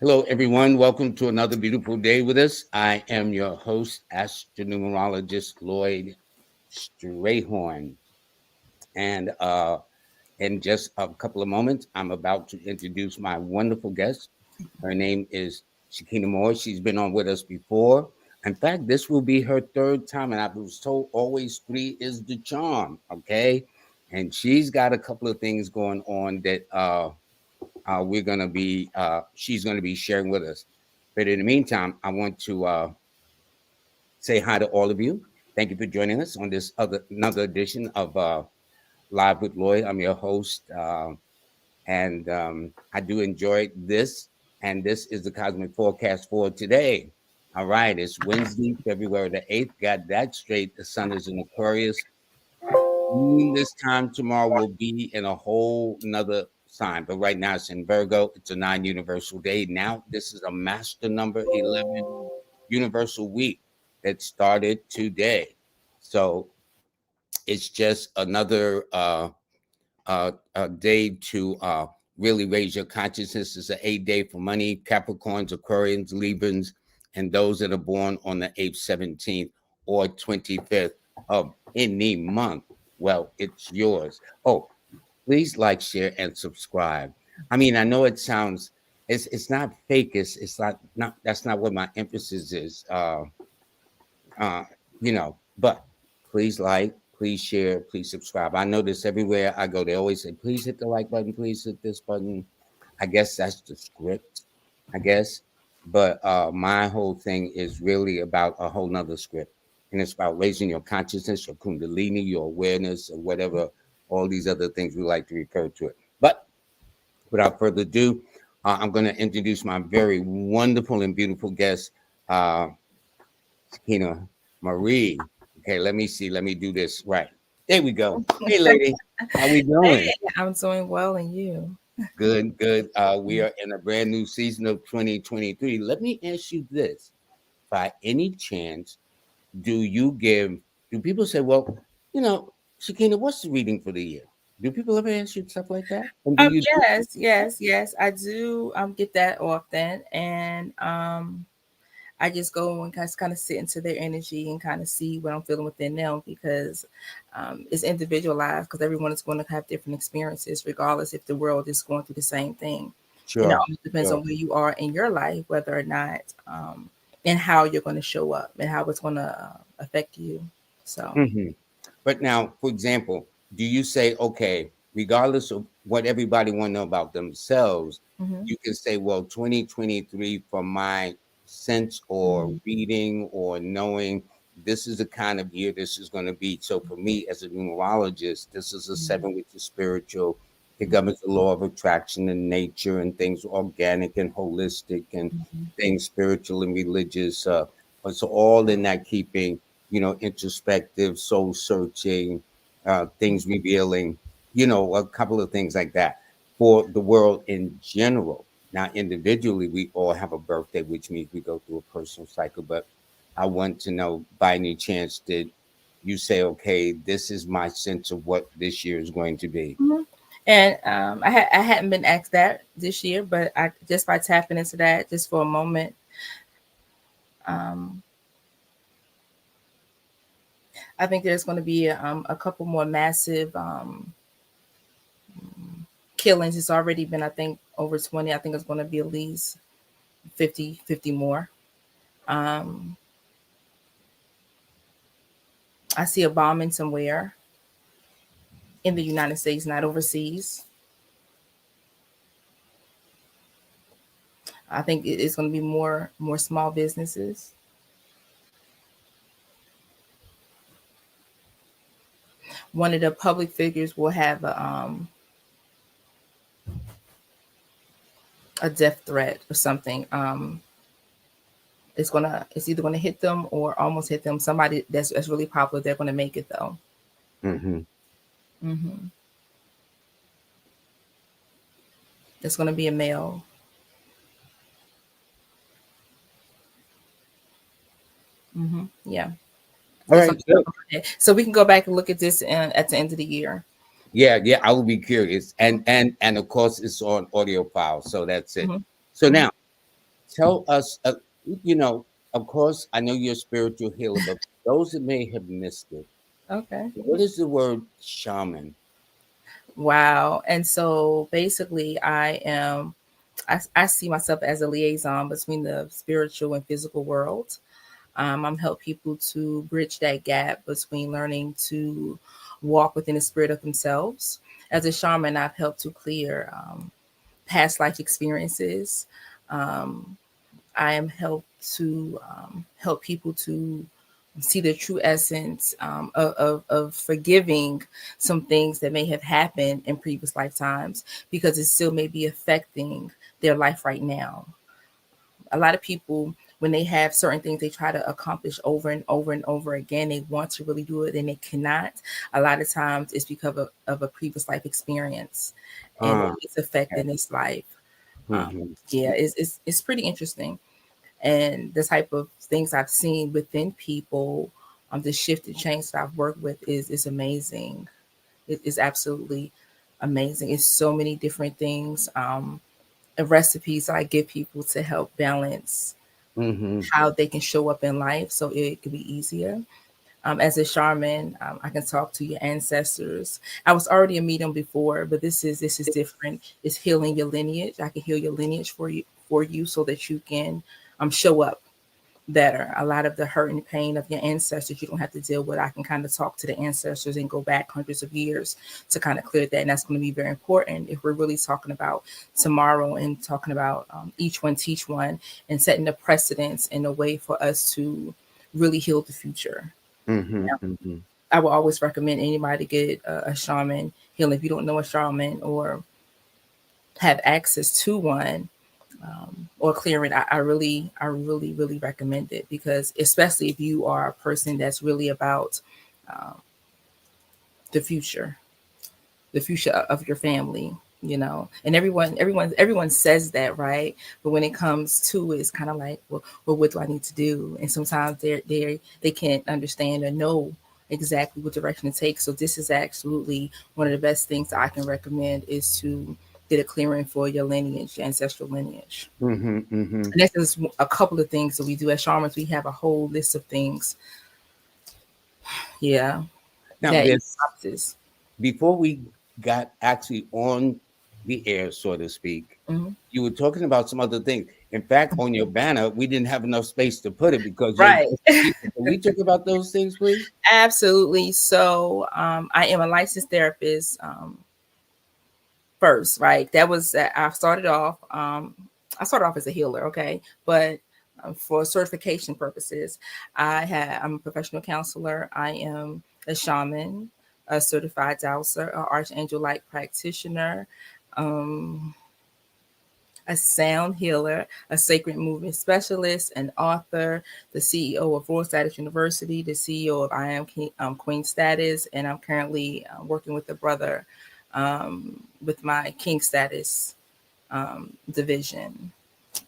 Hello, everyone. Welcome to another beautiful day with us. I am your host, astronumerologist Lloyd Strayhorn. And in just a couple of moments, I'm about to introduce my wonderful guest. Her name is Shenika Moore. She's been on with us before. In fact, this will be her third time, and I was told always three is the charm. Okay, and she's got a couple of things going on that she's gonna be sharing with us. But in the meantime, I want to say hi to all of you. Thank you for joining us on this another edition of Live with Lloyd. I'm your host, and I do enjoy this. And this is the cosmic forecast for today. All right, it's Wednesday, February the 8th. Got that straight. The sun is in Aquarius. This time tomorrow will be in a whole nother sign, but right now it's in Virgo. It's a non-universal day. Now this is a master number 11 universal week that started today. So it's just another day to really raise your consciousness. It's an 8 day for money. Capricorns, Aquarians, Librans, and those that are born on the 8th, 17th, or 25th of any month. Well, it's yours. Oh, please like, share, and subscribe. I mean, I know it sounds it's not fake. It's not that's not what my emphasis is. Uh, but please like, please share, please subscribe. I notice everywhere I go, they always say, please hit the like button, please hit this button. I guess that's the script, I guess. But my whole thing is really about a whole nother script. And it's about raising your consciousness, your kundalini, your awareness, or whatever, all these other things we like to refer to it. But without further ado, I'm going to introduce my very wonderful and beautiful guest, uh, Sakina Marie. Okay, let me see. Let me do this right. There we go. Hey, lady, how we doing? Hey, I'm doing well, and you? Good, good. We are in a brand new season of 2023. Let me ask you this: by any chance, do you give? Do people say, "Well, you know, Sakina, what's the reading for the year?" Do people ever ask you stuff like that? And do you do? Yes, I do get that often, and I just go and kind of sit into their energy and kind of see what I'm feeling within them because it's individualized because everyone is going to have different experiences regardless if the world is going through the same thing. And it Sure, always depends on sure. where you are in your life, whether or not and how you're going to show up and how it's going to affect you. So. Mhm. But now, for example, do you say, okay, regardless of what everybody want to know about themselves, Mhm. you can say, well, 2023, from my sense or Mhm. reading or knowing, this is the kind of year this is going to be. So for me, as a numerologist, this is a Mhm. seven, which is spiritual. It governs the law of attraction and nature and things organic and holistic and Mhm. things spiritual and religious. So all in that keeping, introspective, soul searching, things revealing, a couple of things like that for the world in general. Now, individually, we all have a birthday, which means we go through a personal cycle. But I want to know, by any chance, did you say, okay, this is my sense of what this year is going to be? Mhm. And I hadn't been asked that this year, but I just by tapping into that just for a moment, um, I think there's going to be a couple more massive killings. It's already been, I think, over 20. I think it's going to be at least 50 more. Um, I see a bombing somewhere in the United States, not overseas. I think it's going to be more small businesses. One of the public figures will have a death threat or something. It's either gonna hit them or almost hit them. Somebody that's really popular, they're gonna make it though. Hmm. Hmm. It's gonna be a male. Yeah. All That's on right. the top So, of my head. So we can go back and look at this at the end of the year. yeah, yeah, I will be curious. And of course, it's on audio file. So that's it. Hmm. So Hmm. now, Tell us, you know, of course, I know you're a spiritual healer, but those that may have missed it, Okay. what is the word shaman? Wow. And so basically, I see myself as a liaison between the spiritual and physical world. I'm help people to bridge that gap between learning to walk within the spirit of themselves. As a shaman, I've helped to clear past life experiences. Um, I am helped to help people to see the true essence of forgiving some things that may have happened in previous lifetimes because it still may be affecting their life right now. A lot of people, when they have certain things they try to accomplish over and over and over again, they want to really do it and they cannot. A lot of times it's because of a previous life experience and Uh, it's affecting this life. um, hmm yeah, it's pretty interesting. And the type of things I've seen within people, the shift and change that I've worked with is amazing. It is absolutely amazing. It's so many different things, and recipes I give people to help balance hmm how they can show up in life so it could be easier. As a shaman, I can talk to your ancestors. I was already a medium before, but this is different. It's healing your lineage. I can heal your lineage for you so that you can show up better. A lot of the hurt and pain of your ancestors you don't have to deal with. I can kind of talk to the ancestors and go back hundreds of years to kind of clear that. And that's going to be very important if we're really talking about tomorrow and talking about each one teach one and setting the precedence in a way for us to really heal the future. hmm hmm I will always recommend anybody to get a shaman healing. If you don't know a shaman or have access to one, or clearing, I really recommend it because especially if you are a person that's really about um, the future, the future of your family, and everyone says that, right? But when it comes to it, it's kind of like, well, what do I need to do? And sometimes they can't understand or know exactly what direction to take. So this is absolutely one of the best things I can recommend is to get a clearing for your lineage, your ancestral lineage. hmm hmm And that's just a couple of things that we do as shamans. We have a whole list of things. Yeah, Now, that this encompasses. before we got actually on the air, so to speak, Hmm. you were talking about some other things. In fact, on your banner, we didn't have enough space to put it because you're Right. people. Can we talk about those things, please? Absolutely. So I am a licensed therapist first, right? That was I started off. I started off as a healer, okay, but for certification purposes, I'm a professional counselor. I am a shaman, a certified dowser, an archangel light practitioner. Um, a sound healer, a sacred movement specialist, an author, the CEO of Royal Status University, the CEO of I Am Queen Status, and I'm currently working with a brother with my King Status division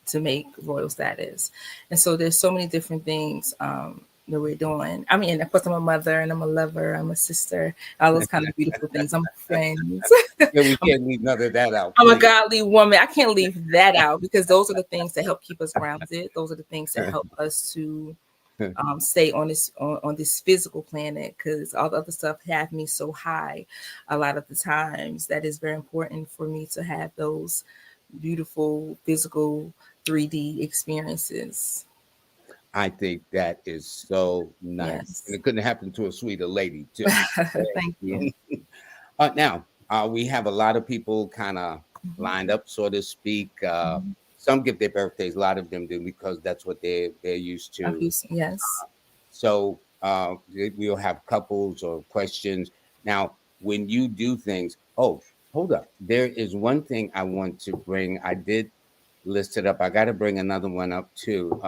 to make Royal Status. And so there's so many different things that we're doing. I mean, of course, I'm a mother and I'm a lover, I'm a sister, all those kind of beautiful things. I'm friends. Yeah, we I'm can't leave none of that out, I'm a please. godly woman. I can't leave that out because those are the things that help keep us grounded. Those are the things that help us to stay on this physical planet because all the other stuff have me so high. A lot of the times, that is very important for me to have those beautiful physical 3D experiences. I think that is so nice, and Yes. it couldn't happen to a sweeter lady too. Thank you. Now, we have a lot of people kind of lined up, so to speak. Mhm. Some give their birthdays, a lot of them do because that's what they're used to. Yes. So we'll have couples or questions. Now, when you do things, oh, hold up. There is one thing I want to bring. I did list it up. I got to bring another one up too.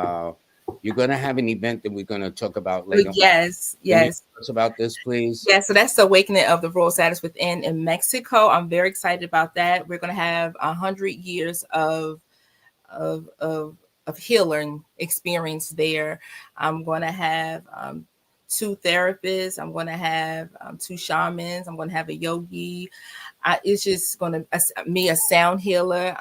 You're going to have an event that we're going to talk about later on. Yes. Can you Yes. tell us about this, please? Yeah, so that's the awakening of the Royal Status within in Mexico. I'm very excited about that. We're going to have 100 years of of of healing experience there. I'm going to have two therapists. I'm going to have two shamans. I'm going to have a yogi. it's just going to me a sound healer,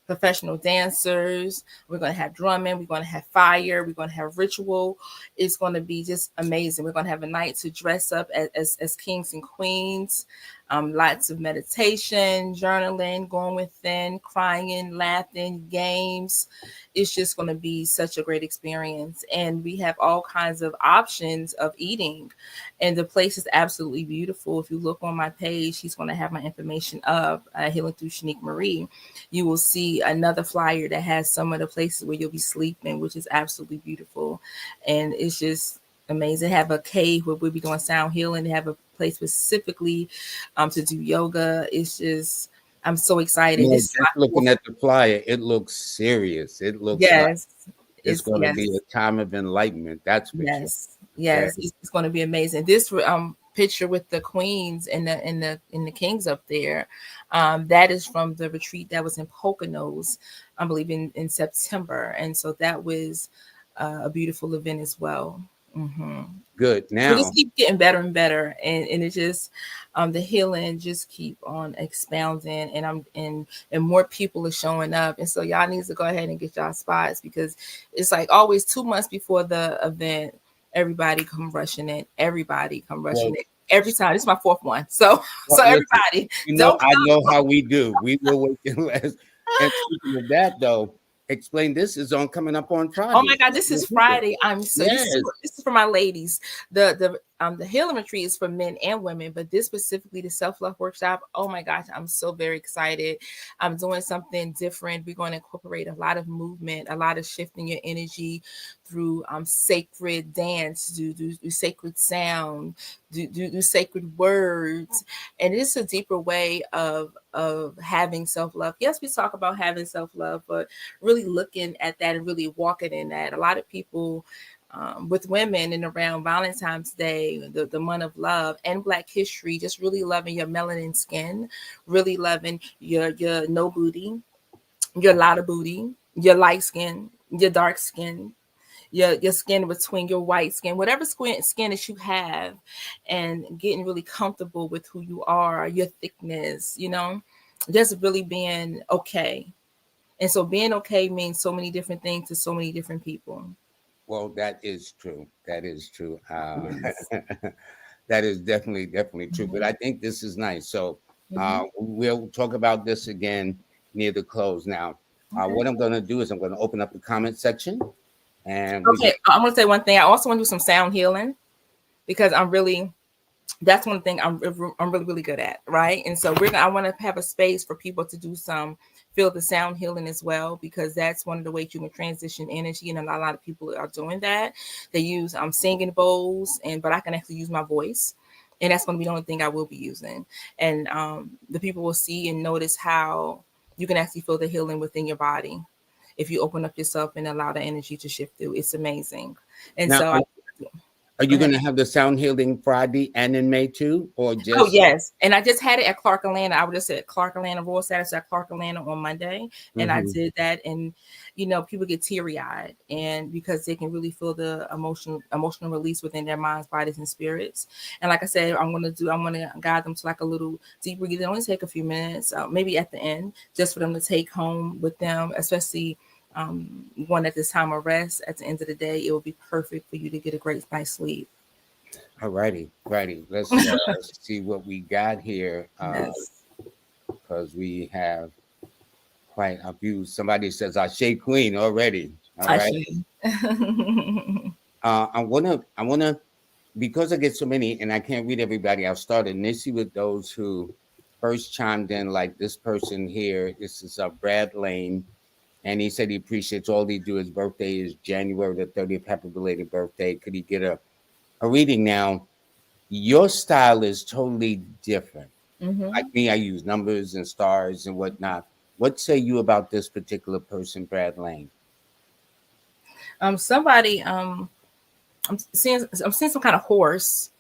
professional dancers. We're going to have drumming. We're going to have fire. We're going to have ritual. It's going to be just amazing. We're going to have a night to dress up as kings and queens. Lots of meditation, journaling, going within, crying, laughing, games. It's just going to be such a great experience. And we have all kinds of options of eating. And the place is absolutely beautiful. If you look on my page, she's going to have my information up, Healing Through Shenika Marie. You will see another flyer that has some of the places where you'll be sleeping, which is absolutely beautiful. And it's just amazing. They have a cave where we'll be doing sound healing. They have a place specifically to do yoga. It's just, I'm so excited. No, This is just my looking fourth. at the flyer, it looks serious. It looks like Yes, it's it's going to be yes. a time of enlightenment. That's for sure. Yes, Yeah, yes, it's going to be amazing. This picture with the queens and the kings up there, that is from the retreat that was in Poconos, I believe in September, and so that was a beautiful event as well. Hmm. good. So just Now, keep getting better and better, and it just the healing just keep on expounding, and more people are showing up, and so y'all need to go ahead and get y'all spots because it's like always 2 months before the event, everybody come rushing it, everybody come rushing well, it every time. This is my fourth one, so well, so listen, everybody don't. I know how we do. We will wait till last. And speaking of that, though, explain this is on coming up on Oh my Friday. God, this is Friday. I'm so Yes. this is for my ladies. The healing retreat is for men and women, but this specifically the self-love workshop. Oh my gosh, I'm so very excited. I'm doing something different. We're going to incorporate a lot of movement, a lot of shifting your energy through sacred dance, do sacred sound, do sacred words. And it's a deeper way of having self-love. Yes, we talk about having self-love, but really looking at that and really walking in that. A lot of people with women and around Valentine's Day, the month of love and Black history, just really loving your melanin skin, really loving your no booty, your lot of booty, your light skin, your dark skin, your skin between your white skin, whatever skin that you have, and getting really comfortable with who you are, your thickness, just really being okay. And so being okay means so many different things to so many different people. Well, that is true. That is true. Yes. That is definitely true. But Mhm. I think this is nice. So Mhm. we'll talk about this again near the close. Now, Okay. what I'm going to do is I'm going to open up the comment section, and we Okay. I'm gonna say one thing. I also want to do some sound healing because that's one thing I'm really good at, right? And so I want to have a space for people to do some feel the sound healing as well, because that's one of the ways you can transition energy, and a lot of people are doing that. They use singing bowls, but I can actually use my voice, and that's going to be the only thing I will be using. And the people will see and notice how you can actually feel the healing within your body if you open up yourself and allow the energy to shift through. It's amazing. And now so are go you ahead. going to have the sound healing Friday and in May too, or Oh just? yes, and I just had it at Clark Atlanta. I would just say Clark Atlanta Royal Status at Clark Atlanta on Monday, and I Mhm. did that. And people get teary eyed, and because they can really feel the emotional release within their minds, bodies, and spirits. And like I said, I'm gonna guide them to like a little deeper. They only take a few minutes, maybe at the end, just for them to take home with them, especially. One at this time of rest at the end of the day, it will be perfect for you to get a great night's sleep. All righty, righty. Let's see what we got here, Yes, because we have quite a few. Somebody says Ashe Queen already. All I right. should. I wanna, because I get so many and I can't read everybody. I'll start initially with those who first chimed in, like this person here. This is Brad Lane, and he said he appreciates all he do. His birthday is January the 30th. Happy belated birthday. Could he get a reading now? Your style is totally different. Like Hmm. me, I use numbers and stars and whatnot. What say you about this particular person, Brad Lane? Somebody I'm seeing some kind of horse,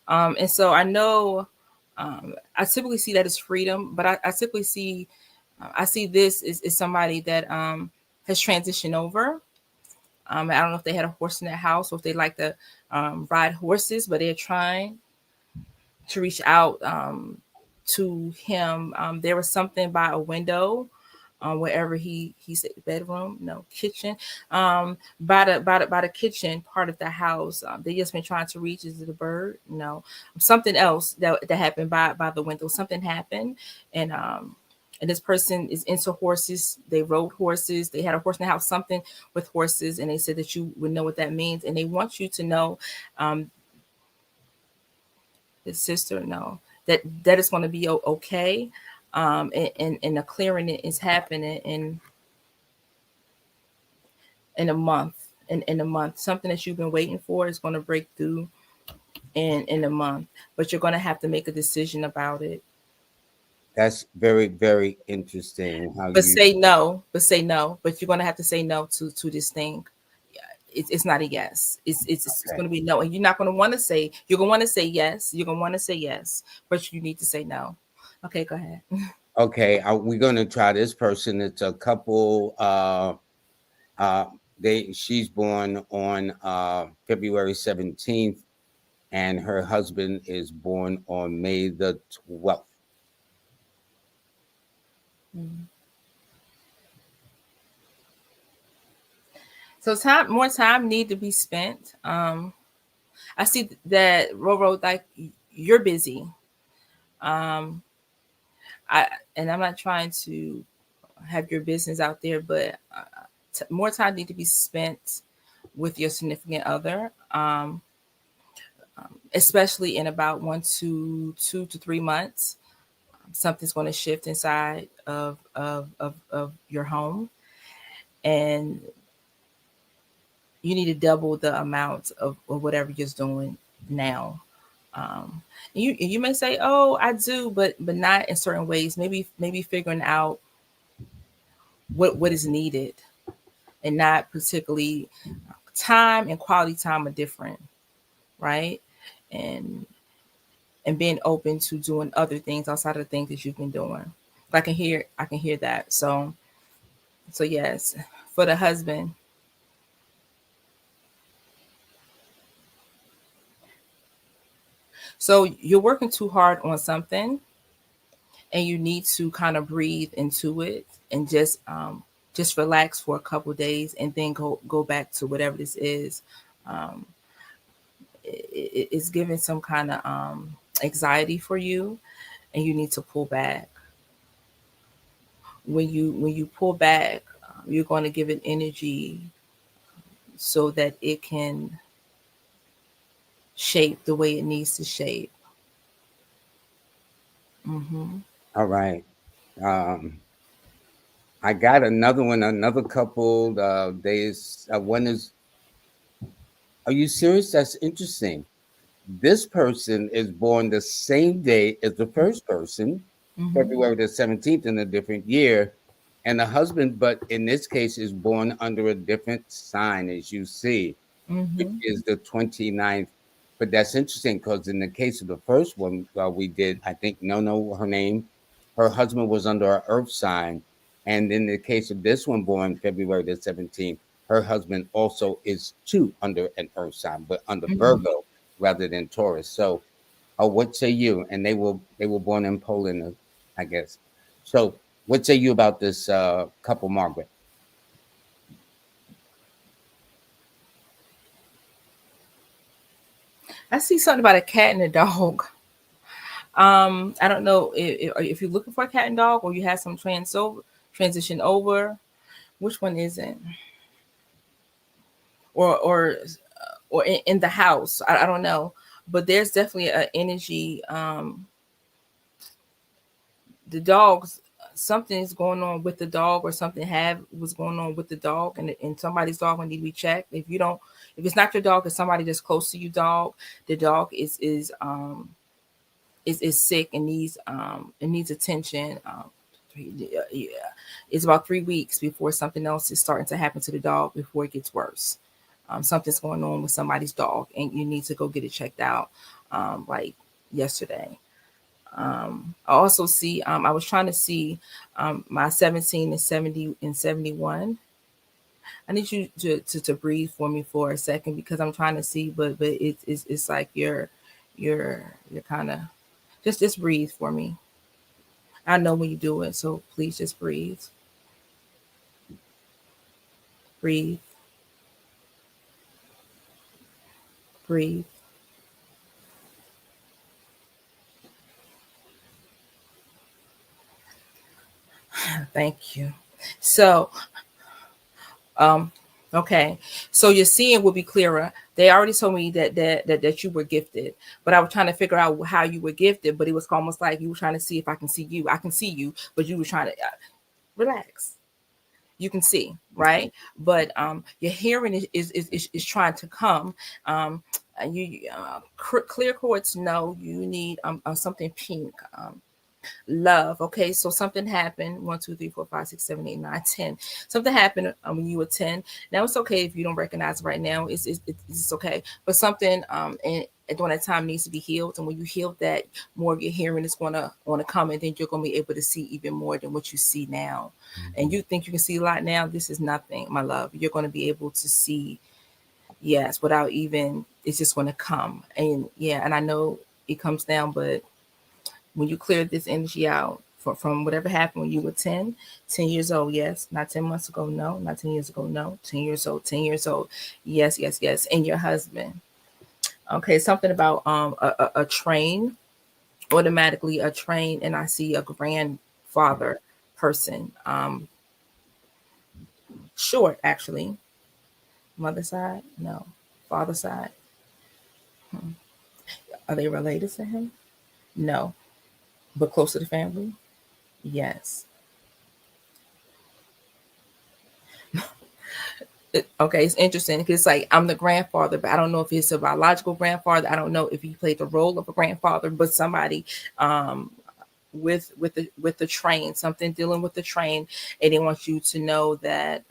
and so I know I typically see that as freedom, but I typically see I see this is somebody that has transitioned over. I don't know if they had a horse in their house or if they like to ride horses, but they're trying to reach out to him. There was something by a window, wherever he said bedroom, no kitchen, by the kitchen part of the house. They just been trying to reach. Is it a bird? No, something else that happened by the window. Something happened, and and this person is into horses. They rode horses. They had a horse in the house, something with horses, and they said that you would know what that means. And they want you to know, um, his sister, no, that it's going to be okay. And the clearing is happening in a month. In a month, something that you've been waiting for is going to break through in a month. But you're going to have to make a decision about it. That's very, very interesting how But you. say no. But say no. But you're going to have to say no to this thing. It's not a yes. It's Okay. going to be no, and you're not going to want to say. You're going to want to say yes. You're going to want to say yes, but you need to say no. Okay, go ahead. Okay, we're gonna try this person. It's a couple. Uh, she's born on February 17th, and her husband is born on May the 12th. Mm. So more time need to be spent. I see that Roro, like you're busy. Um, I and I'm not trying to have your business out there, but more time need to be spent with your significant other, especially in about 2 to 3 months. Something's going to shift inside of your home, and you need to double the amount of whatever you're doing now. Um, you may say, "Oh, I do," but not in certain ways. Maybe figuring out what is needed, and not particularly time and quality time are different, right? And being open to doing other things outside of the things that you've been doing. I can hear that. So yes, for the husband. So you're working too hard on something, and you need to kind of breathe into it and just relax for a couple days, and then go back to whatever this is. Um, it's giving some kind of anxiety for you, and you need to pull back. When you pull back, you're going to give it energy so that it can shape the way it needs to shape. Hmm. All right. Um, I got another one. Another couple. Days. One is. Are you serious? That's interesting. This person is born the same day as the first person, Hmm. February the 17th, in a different year. And the husband, but in this case, is born under a different sign, as you see, which Hmm. is the 29th. But that's interesting because in the case of the first one we did, I think, no, her name, her husband was under an earth sign. And in the case of this one born February the 17th, her husband also is too under an earth sign, but under Hmm. Virgo rather than Taurus. So, what say you? And they were born in Poland, I guess. So, what say you about this couple, Margaret? I see something about a cat and a dog. I don't know if you're looking for a cat and dog, or you have some transition over. Which one is it? Or in the house. I don't know, but there's definitely an energy. The dogs, something is going on with the dog, or something have was going on with the dog, and somebody's dog will need to be checked. If it's not your dog, it's somebody that's close to you. Dog, the dog is sick and needs attention. Yeah, it's about 3 weeks before something else is starting to happen to the dog before it gets worse. Something's going on with somebody's dog, and you need to go get it checked out, like yesterday. I also see. I was trying to see my 17 and 70 and 71. I need you to breathe for me for a second, because I'm trying to see, but it's like you're kind of just breathe for me. I know when you do it, so please just breathe. Breathe. Breathe. Thank you. So, um, okay. So your seeing will be clearer. They already told me that you were gifted, but I was trying to figure out how you were gifted. But it was almost like you were trying to see if I can see you. I can see you, but you were trying to relax. You can see, right? But your hearing is trying to come. And you clear cords. No, you need something pink. Love. Okay, so something happened. 1, 2, 3, 4, 5, 6, 7, 8, 9, 10. Something happened when you were 10. Now it's okay if you don't recognize it right now. It's okay. But something and during that time needs to be healed. And when you heal that, more of your hearing is gonna come, and then you're gonna be able to see even more than what you see now. And you think you can see a lot now. This is nothing, my love. You're gonna be able to see, yes, without even, it's just gonna come. And yeah, and I know it comes down, but when you clear this energy out from whatever happened when you were 10 years old, yes, not 10 months ago, no, not 10 years ago, no, 10 years old, 10 years old, yes, yes, yes, and your husband. Okay, something about a train, automatically a train, and I see a grandfather person, short actually, mother side, no, father side. Are they related to him? No, but close to the family, yes. Okay, it's interesting because it's like I'm the grandfather, but I don't know if it's a biological grandfather. I don't know if he played the role of a grandfather, but somebody um with the train, something dealing with the train, and they want you to know that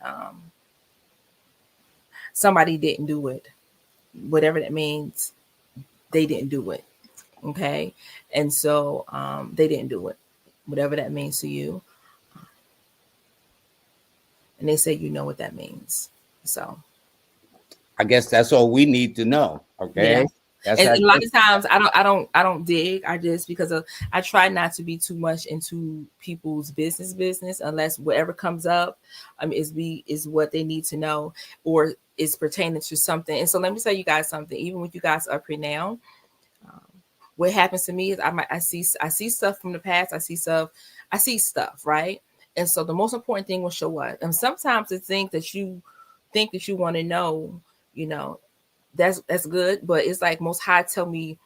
somebody didn't do it. Whatever that means, they didn't do it. Okay. And so they didn't do it. Whatever that means to you. And they say you know what that means. So I guess that's all we need to know. yeah. Okay. That's And how. a lot of times I don't dig. I just because of I try not to be too much into people's business unless whatever comes up is what they need to know or is pertaining to something. And so let me tell you guys something. Even with you guys up here now, what happens to me is I see stuff from the past. I see stuff, right? And so the most important thing will show up. And sometimes the things that you think that you want to know, you know, that's good. But it's like Most High tell me,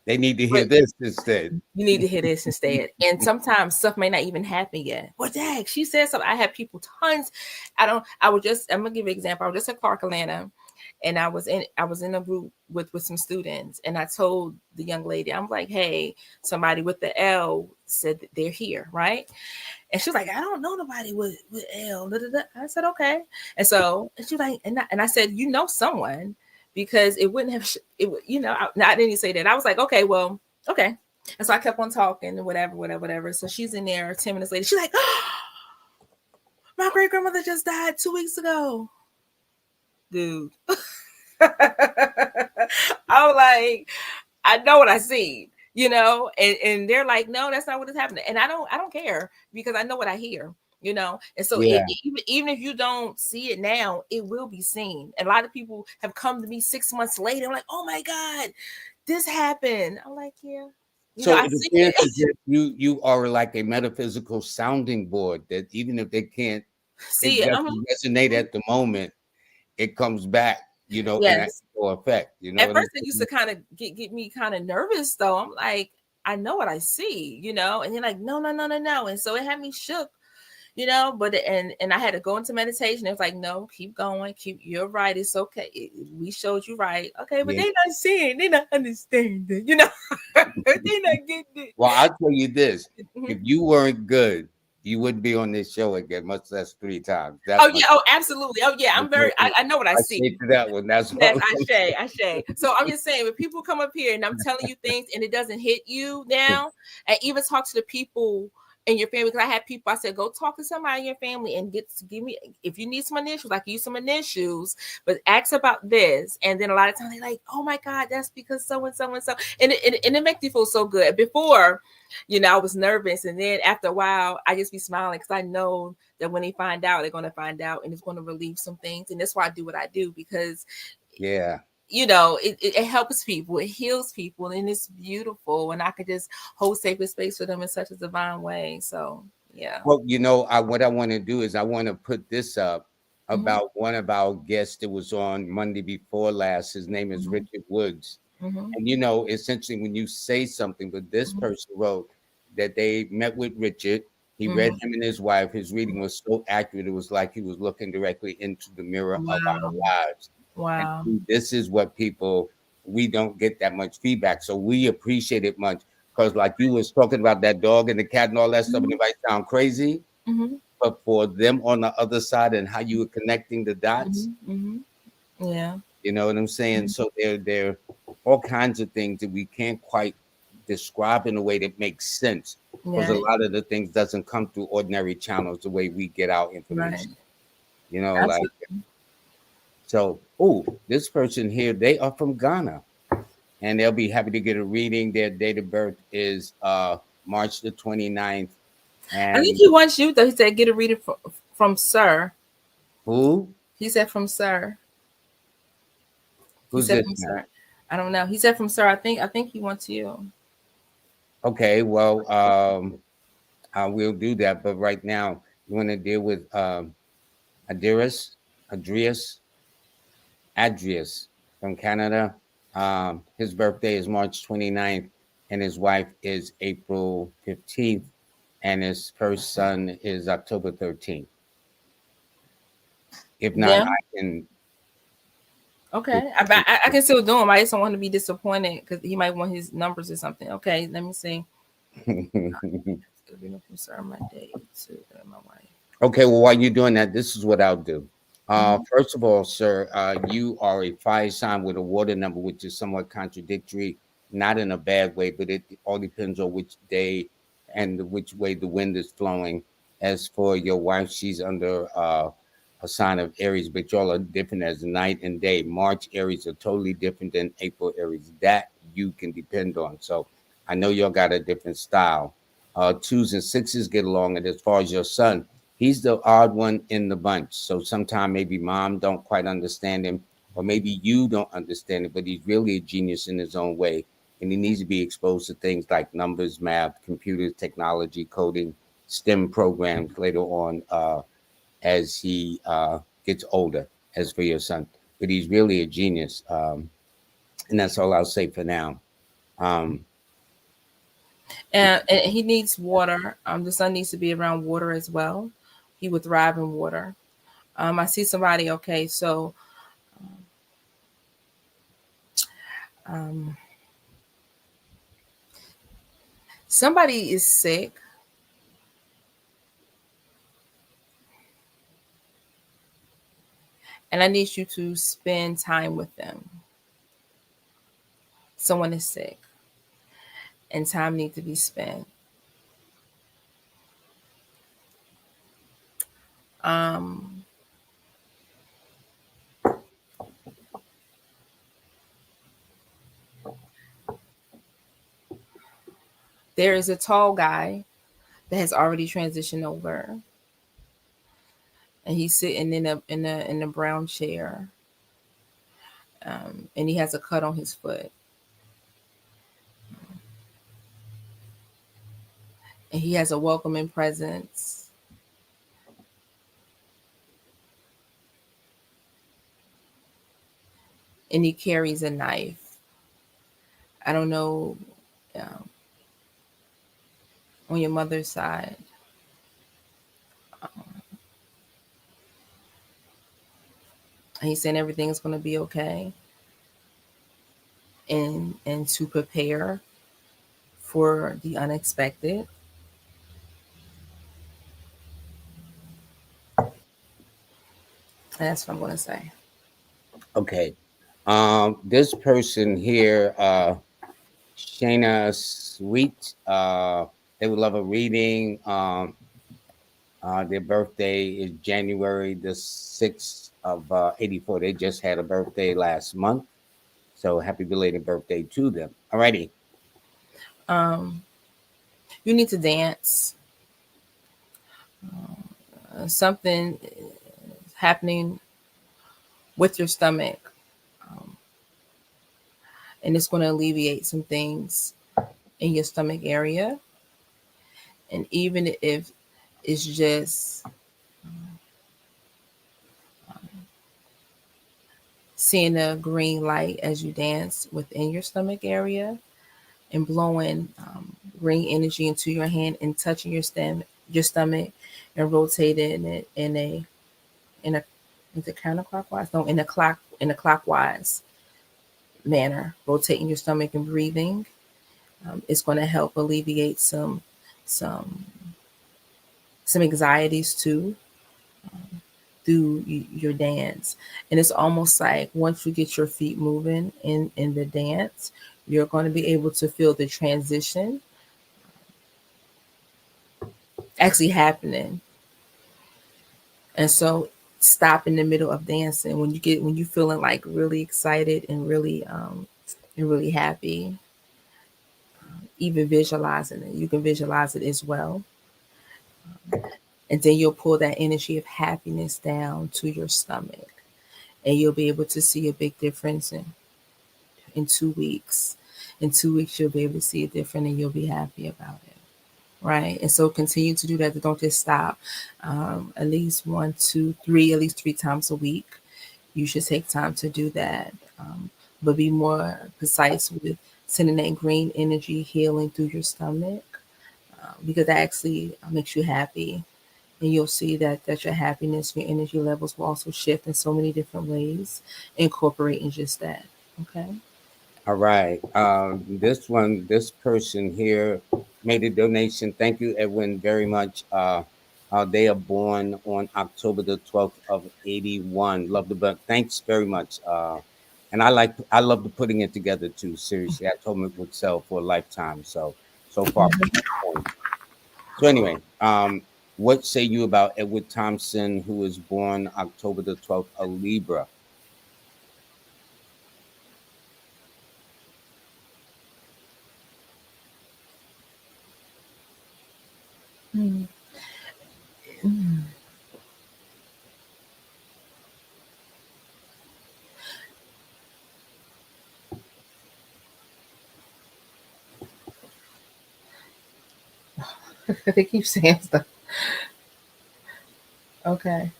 They need to but hear this instead. you need to hear this instead. And sometimes stuff may not even happen yet. Well, dang, she said something. I have people tons. I'm gonna give you an example. I was just at Clark Atlanta, and I was in a group with some students, and I told the young lady, I'm like, hey, somebody with the L said that they're here, right? And she was like, I don't know nobody with L. Da, da, da. I said, okay. And she was like, and I said, you know someone, because it wouldn't have I didn't say that. I was like, okay, well, okay. And so I kept on talking and whatever. So she's in there 10 minutes later. She's like, oh, my great grandmother just died 2 weeks ago. Dude. I'm like, I know what I see, and they're like, no, that's not what is happening. And I don't care because I know what I hear, And so Yeah. even if you don't see it now, it will be seen. And a lot of people have come to me 6 months later. I'm like, oh my God, this happened. I'm like, yeah, So I it see appears it. as if you are like a metaphysical sounding board that even if they can't, See it it. doesn't resonate at the moment, it comes back, in Yes. actual effect. You know At what I'm first, it used to saying? kind of get me kind of nervous, though. I'm like, I know what I see, and they're like, no, no, no, no, no, and so it had me shook, But and I had to go into meditation. It was like, no, keep going, You're right. It's okay. We showed you right. Okay, but Yeah. they not seeing, they not understanding, they not getting it. Well, I'll tell you this: if Mhm. you weren't good, you wouldn't be on this show again, much less 3 times. Oh That much. yeah. Oh, absolutely. Oh yeah. I know what I I see. say to that one. That's Yes, all. I say. So I'm just saying, when people come up here and I'm telling you things and it doesn't hit you now, and even talk to the people in your family. Because I had people, I said, go talk to somebody in your family and give me, if you need some initials, like use some initials, but ask about this. And then a lot of times they're like, oh my God, that's because so and so and so. And it makes you feel so good. Before, I was nervous. And then after a while, I just be smiling because I know that when they find out, they're going to find out and it's going to relieve some things. And that's why I do what I do, because Yeah. it helps people, it heals people, and it's beautiful. And I could just hold sacred space for them in such a divine way. So, yeah. Well, what I want to do is I want to put this up Hmm. about one of our guests that was on Monday before last. His name is Hmm. Richard Woods. Hmm. And it's interesting when you say something, but this Hmm. person wrote that they met with Richard. He read Hmm. him and his wife. His reading was so accurate, it was like he was looking directly into the mirror of Wow. our lives. And Wow. see, this is what we don't get that much feedback. So we appreciate it much because, like you was talking about that dog and the cat and all that stuff, and it Hmm. might sound crazy, Hmm. but for them on the other side and how you were connecting the dots, Hmm. Hmm. Yeah. you know what I'm saying? Mhm. So there are all kinds of things that we can't quite describe in a way that makes sense because a Yeah. lot of the things doesn't come through ordinary channels the way we get our Right. information. Like Absolutely. so. Oh, this person here, they are from Ghana, and they'll be happy to get a reading. Their date of birth is March the 29th. I think And he wants you though. He said get a reading from Sir. who? He said from Sir. He Who's said this from now? Sir. I don't know. He said from Sir. I think he wants you. Okay, well, I will do that. But right now, you want to deal with Adrius, Adrius, Adrius from Canada. His birthday is March 29th, and his wife is April 15th, and his first son is October 13th. If not, Yeah. I can Okay. do I can still do him. I just don't want to be disappointed because he might want his numbers or something. Okay. Let me see. Reading from Sir, my date to my wife. Okay, well, while you're doing that, this is what I'll do. Hmm. First of all, sir, you are a fire sign with a water number, which is somewhat contradictory, not in a bad way, but it all depends on which day and which way the wind is flowing. As for your wife, she's under a sign of Aries, but y'all are different as night and day. March Aries are totally different than April Aries. That you can depend on. So I know y'all got a different style. Twos and sixes get along, and as far as your son, he's the odd one in the bunch. So sometimes maybe mom don't quite understand him, or maybe you don't understand it, but he's really a genius in his own way. And he needs to be exposed to things like numbers, math, computers, technology, coding, STEM programs later on as he gets older, as for your son. But he's really a genius. And that's all I'll say for now. Um, And he needs water. The son needs to be around water as well. He would thrive in water. I see somebody. Okay, so um, somebody is sick, and I need you to spend time with them. Someone is sick, and time needs to be spent. Um, there is a tall guy that has already transitioned over, and he's sitting in a brown chair, and he has a cut on his foot, and he has a welcoming presence, and he carries a knife. I don't know, um, on your mother's side. And he's saying everything's going to be okay, and to prepare for the unexpected. And that's what I'm going to say. okay. This person here, Shayna Sweet. They would love a reading. Their birthday is January the 6th of 84. They just had a birthday last month. So happy belated birthday to them. Alrighty. Um, you need to dance. Something happening with your stomach, um, and it's going to alleviate some things in your stomach area. And even if it's just seeing a green light as you dance within your stomach area and blowing green energy into your hand and touching your stomach, and rotating it in a is it counterclockwise? No, in a clockwise manner, rotating your stomach and breathing. It's going to help alleviate some some anxieties too, through your dance. And it's almost like once you get your feet moving in the dance, you're going to be able to feel the transition actually happening. And so stop in the middle of dancing when you feeling like really excited and really happy, even visualizing it. You can visualize it as well. And then you'll pull that energy of happiness down to your stomach. And you'll be able to see a big difference in 2 weeks. In 2 weeks, you'll be able to see it different and you'll be happy about it. Right. And so continue to do that. Don't just stop. At least one, two, three, at least 3 times a week. You should take time to do that. But be more precise with sending that green energy healing through your stomach, because that actually makes you happy. And you'll see that your happiness, your energy levels will also shift in so many different ways, incorporating just that. Okay. All right. This person here made a donation. Thank you, Edwin, very much. They are born on October the 12th of 81. Love the book. Thanks very much. And I love the putting it together too. Seriously, I told him it would sell for a lifetime. So far from that point. So anyway, what say you about Edward Thompson, who was born October the 12th, a Libra? Mm. Mm. They keep saying stuff. Okay.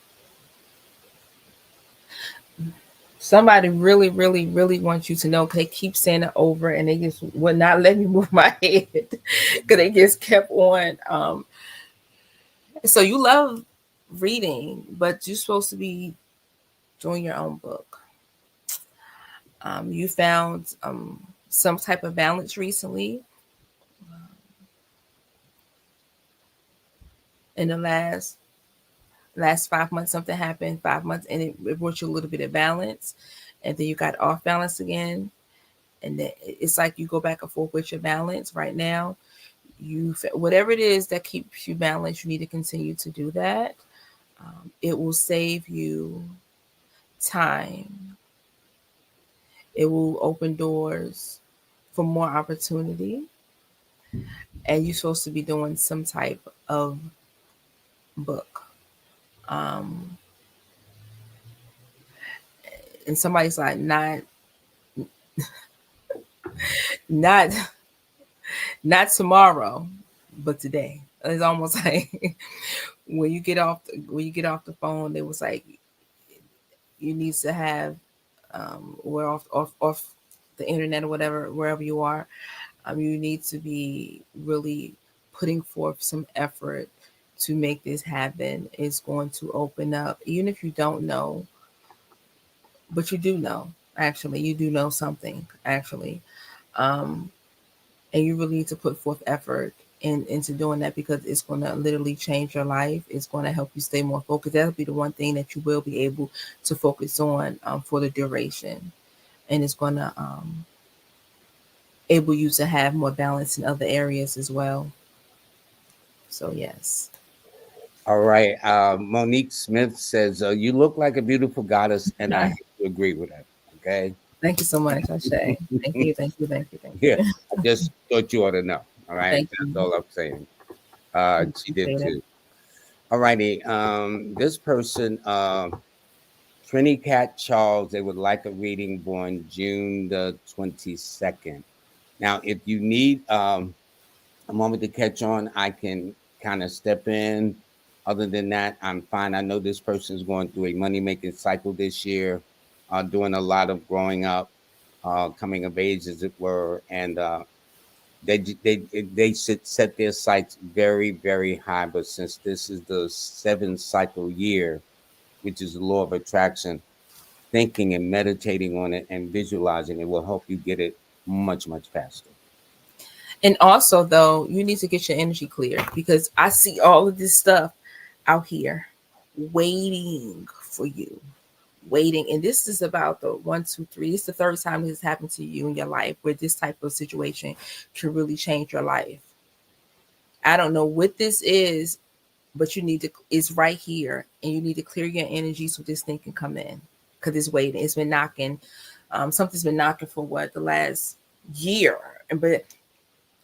Somebody really, really, really wants you to know. They keep saying it over, and they just would not let me move my head because they just kept on. So you love reading, but you're supposed to be doing your own book. You found some type of balance recently in the last 5 months. Something happened 5 months, and it brought you a little bit of balance, and then you got off balance again, and then it's like you go back and forth with your balance. Right now, whatever it is that keeps you balanced, you need to continue to do that. It will save you time. It will open doors for more opportunity, and you're supposed to be doing some type of book. Um, and somebody's like, not not tomorrow, but today. It's almost like when you get off the phone, it was like you need to have or off the internet or whatever, wherever you are. You need to be really putting forth some effort to make this happen. It's going to open up, even if you don't know, but you do know. Actually, you do know something. Actually, um, and you really need to put forth effort into doing that, because it's going to literally change your life. It's going to help you stay more focused. That'll be the one thing that you will be able to focus on for the duration, and it's going to able you to have more balance in other areas as well. So yes. All right. Monique Smith says, "You look like a beautiful goddess," and I have to agree with her. Okay. Thank you so much, Ashe. Thank you, thank you, thank you, thank Yeah, you. I just thought you ought to know. All right, Thank that's you. all I'm saying. I She did appreciate it. too. All righty. This person, Trini Cat Charles, they would like a reading born June the 22nd. Now, if you need a moment to catch on, I can kind of step in. Other than that, I'm fine. I know this person is going through a money making cycle this year, doing a lot of growing up, coming of age, as it were, and they set their sights very, very high. But since this is the seventh cycle year, which is the law of attraction, thinking and meditating on it and visualizing it will help you get it much, much faster. And also, though, you need to get your energy clear because I see all of this stuff out here waiting for you, waiting. And this is about the one, two, three. It's the third time this has happened to you in your life where this type of situation can really change your life. I don't know what this is, but you need to, it's right here, and you need to clear your energy so this thing can come in because it's waiting. It's been knocking. Something's been knocking for what, the last year, but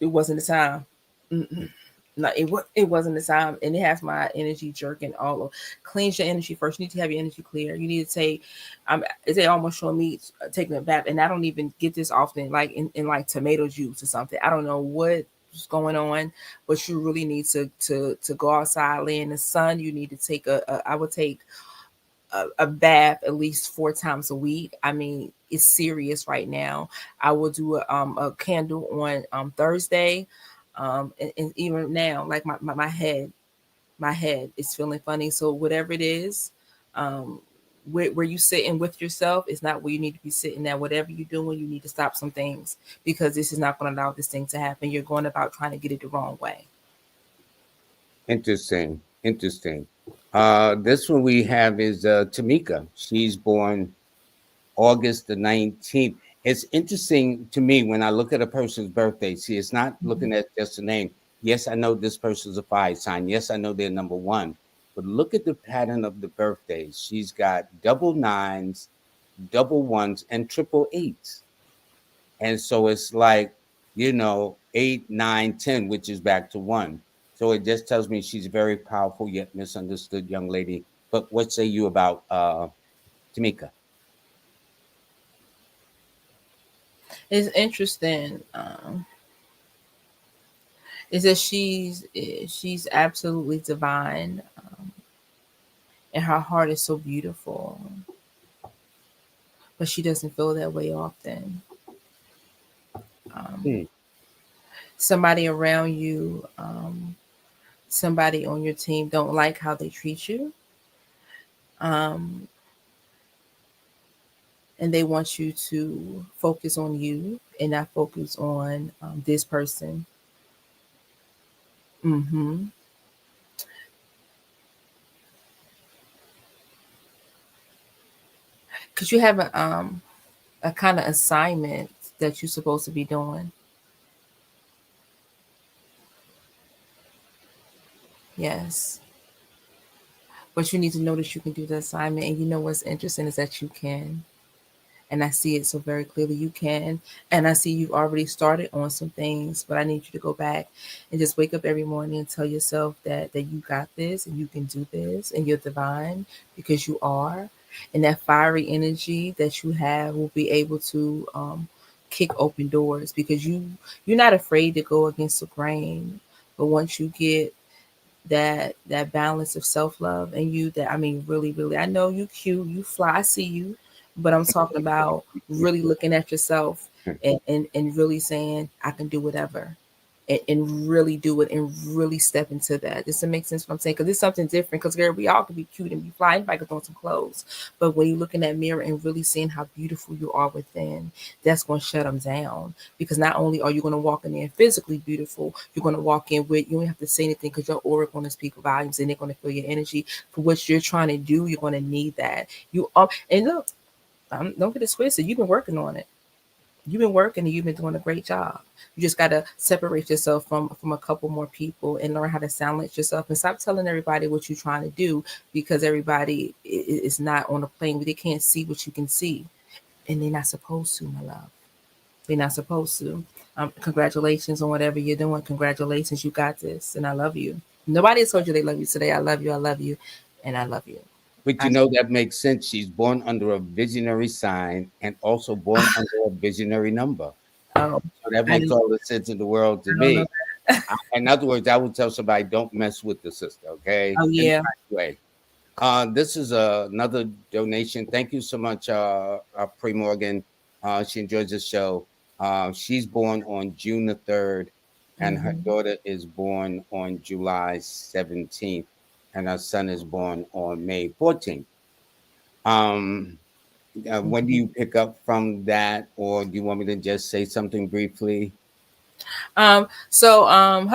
it wasn't the time. Mm-mm. No, it wasn't the time, and it has my energy jerking all over. Cleanse your energy first. You need to have your energy clear. You need to take, they almost showing me taking a bath, and I don't even get this often, like in like tomato juice or something. I don't know what's going on, but you really need to go outside, lay in the sun. You need to take I would take a bath at least 4 times a week. I mean, it's serious right now. I will do a candle on Thursday, and even now, like my head is feeling funny. So whatever it is, um, where you sitting with yourself is not where you need to be sitting at. Whatever you're doing, you need to stop some things because this is not going to allow this thing to happen. You're going about trying to get it the wrong way. Interesting. Interesting. This one we have is Tamika. She's born August the 19th. It's interesting to me when I look at a person's birthday. See, it's not Mhm. looking at just a name. Yes, I know this person's a fire sign. Yes, I know they're number one. But look at the pattern of the birthdays. She's got double nines, double ones, and triple eights. And so it's like, 8, 9, 10, which is back to one. So it just tells me she's a very powerful yet misunderstood young lady. But what say you about Tamika? It's interesting. Is that she's absolutely divine, and her heart is so beautiful, but she doesn't feel that way often. Um, Hmm. Somebody around you, somebody on your team don't like how they treat you, um, and they want you to focus on you and not focus on this person. Mm-hmm. Because you have a kind of assignment that you're supposed to be doing. Yes. But you need to know that you can do the assignment. And you know what's interesting is that you can. And I see it so very clearly. You can. And I see you've already started on some things, but I need you to go back and just wake up every morning and tell yourself that you got this and you can do this and you're divine because you are. And that fiery energy that you have will be able to kick open doors because you're not afraid to go against the grain. But once you get that balance of self-love and you, that I mean really really, I know you cute, you fly, I see you, but I'm talking about really looking at yourself and really saying I can do whatever, and really do it and really step into that. Does it make sense what I'm saying? Because it's something different. Because girl, we all can be cute and be fly. Anybody can throw some clothes, but when you look in that mirror and really seeing how beautiful you are within, that's going to shut them down. Because not only are you going to walk in there physically beautiful, you're going to walk in with, you don't have to say anything because your aura going to speak volumes and they're going to feel your energy for what you're trying to do. You're going to need that. You are, and look, don't get it twisted. You've been working on it. You've been working and you've been doing a great job. You just got to separate yourself from a couple more people and learn how to silence yourself and stop telling everybody what you're trying to do, because everybody is not on a plane where they can't see what you can see, and they're not supposed to, my love. They're not supposed to. Congratulations on whatever you're doing. Congratulations, you got this, and I love you. Nobody has told you they love you today. I love you. I love you, and I love you. But I, that makes sense. She's born under a visionary sign and also born under a visionary number. oh, So that I, makes all the sense in the world to I don't know. me. In other words, I would tell somebody, don't mess with the sister, okay? Oh In the yeah. right way. This is another donation. Thank you so much, Pre Morgan. She enjoys the show. She's born on June the 3rd, and her Hmm. daughter is born on July 17th, and her son is born on May 14th. Um, when do you pick up from that, or do you want me to just say something briefly? Her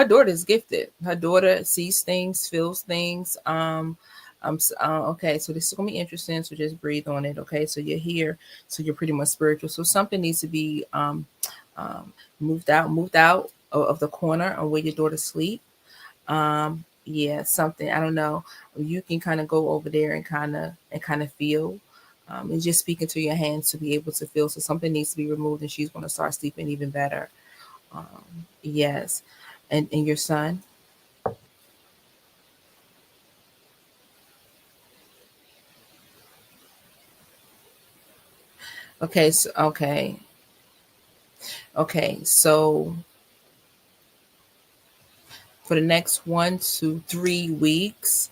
daughter is gifted. Her daughter sees things, feels things. Okay, so this is gonna be interesting. So just breathe on it. Okay, so you're here, so you're pretty much spiritual. So something needs to be um moved out of the corner of where your daughter sleep. Yeah, something, I don't know. You can kind of go over there and kind of feel. And just speaking to your hands to be able to feel. So something needs to be removed, and she's gonna start sleeping even better. Yes. And your son? Okay, so okay. So for the next 1 to 3 weeks,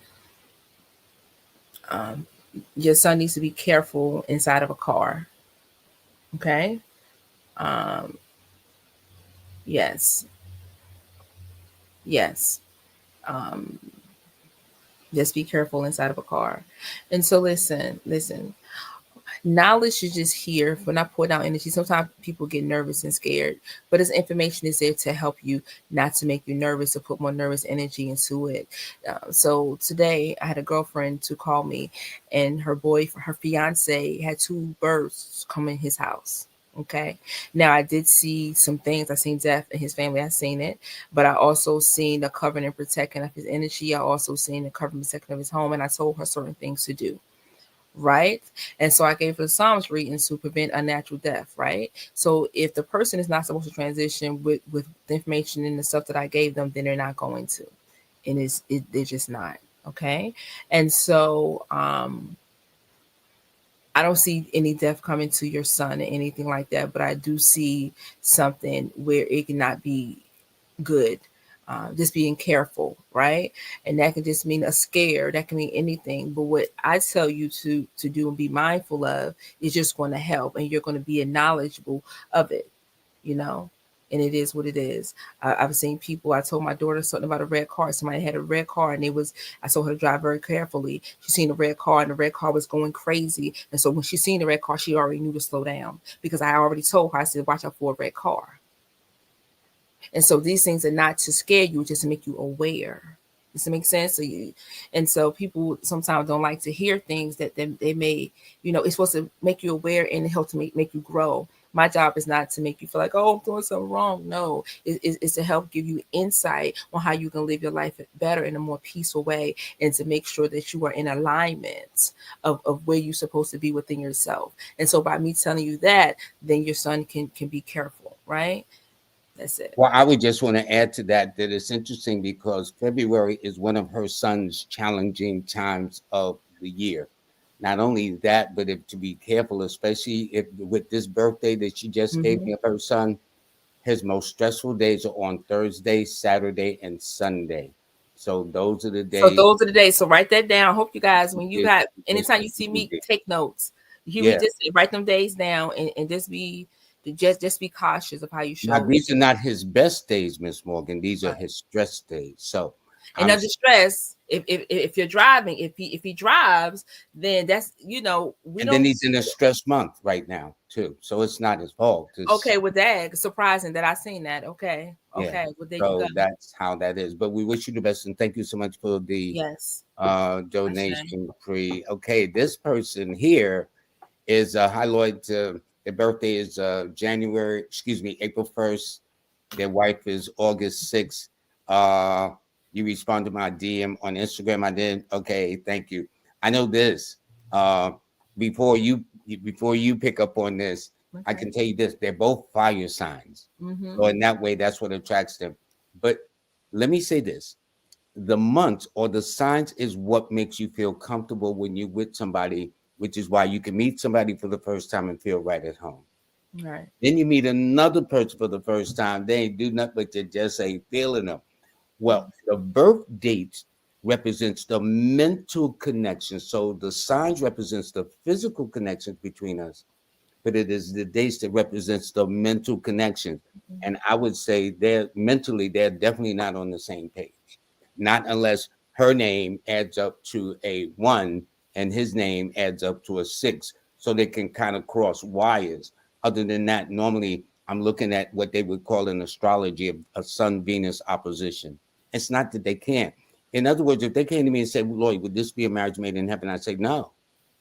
um, your son needs to be careful inside of a car. Okay. Um, yes. Yes. Um, just be careful inside of a car. And so listen. Knowledge is just here for not putting out energy. Sometimes people get nervous and scared, but this information is there to help you, not to make you nervous or put more nervous energy into it. So today I had a girlfriend to call me, and her fiance had two birds come in his house. Okay. Now I did see some things. I seen death in his family. I seen it, but I also seen the covering and protecting of his energy. I also seen the covering and protecting of his home, and I told her certain things to do, right? And so I gave her the Psalms reading to prevent unnatural death, right? So if the person is not supposed to transition with the information and the stuff that I gave them, then they're not going to, and they're just not, okay. And so I don't see any death coming to your son or anything like that, but I do see something where it cannot be good. Just being careful, right? And that can just mean a scare. That can mean anything. But what I tell you to do and be mindful of is just going to help, and you're going to be knowledgeable of it, you know. And it is what it is. I've seen people. I told my daughter something about a red car. Somebody had a red car, and it was. I told her to drive very carefully. She seen a red car, and the red car was going crazy. And so when she seen the red car, she already knew to slow down, because I already told her. I said, "Watch out for a red car." And so these things are not to scare you, just to make you aware. Does it make sense? And so people sometimes don't like to hear things that they may, it's supposed to make you aware and help to make you grow. My job is not to make you feel like, oh, I'm doing something wrong. No, it's to help give you insight on how you can live your life better in a more peaceful way, and to make sure that you are in alignment of where you're supposed to be within yourself. And so by me telling you that, then your son can be careful, right? That's it. Well, I would just want to add to that it's interesting because February is one of her son's challenging times of the year. Not only that, but if to be careful, especially if with this birthday that she just gave Hmm. me of her son, his most stressful days are on Thursday, Saturday, and Sunday. So those are the So days. those are the days. So write that down. I hope you guys, when you This, got, this anytime you see me, is take notes. You hear me yeah. just say, write them days down, and just be cautious of how you Now show. these are not his best days, Miss Morgan. These are Right. his stress days. So And I'm under stress, if you're driving, if he drives, then that's, we and then don't. he's in a stress month right now too. So it's not his fault. It's Okay, with that, surprising that I seen that. Okay, yeah. okay, well there you go. So that's how that is. But we wish you the best and thank you so much for the Yes, I say. donation free. Okay, this person here is a Hyloid Their birthday is April 1st. Their wife is August 6th. You respond to my DM on Instagram. I did. Okay, thank you. I know this. Uh, before you pick up on this, I Okay. can tell you this: they're both fire signs. Mm-hmm. So in that way, that's what attracts them. But let me say this: the months or the signs is what makes you feel comfortable when you're with somebody, which is why you can meet somebody for the first time and feel right at home. Right. Then you meet another person for the first time. They ain't do nothing but you just ain't feeling them. Well, the birth date represents the mental connection. So the signs represents the physical connections between us, but it is the dates that represents the mental connections. Mm-hmm. And I would say they're definitely not on the same page. Not unless her name adds up to a one and his name adds up to a six. So they can kind of cross wires. Other than that, normally I'm looking at what they would call in astrology a Sun Venus opposition. It's not that they can't. In other words, if they came to me and said, Lloyd, would this be a marriage made in heaven? I'd say, no,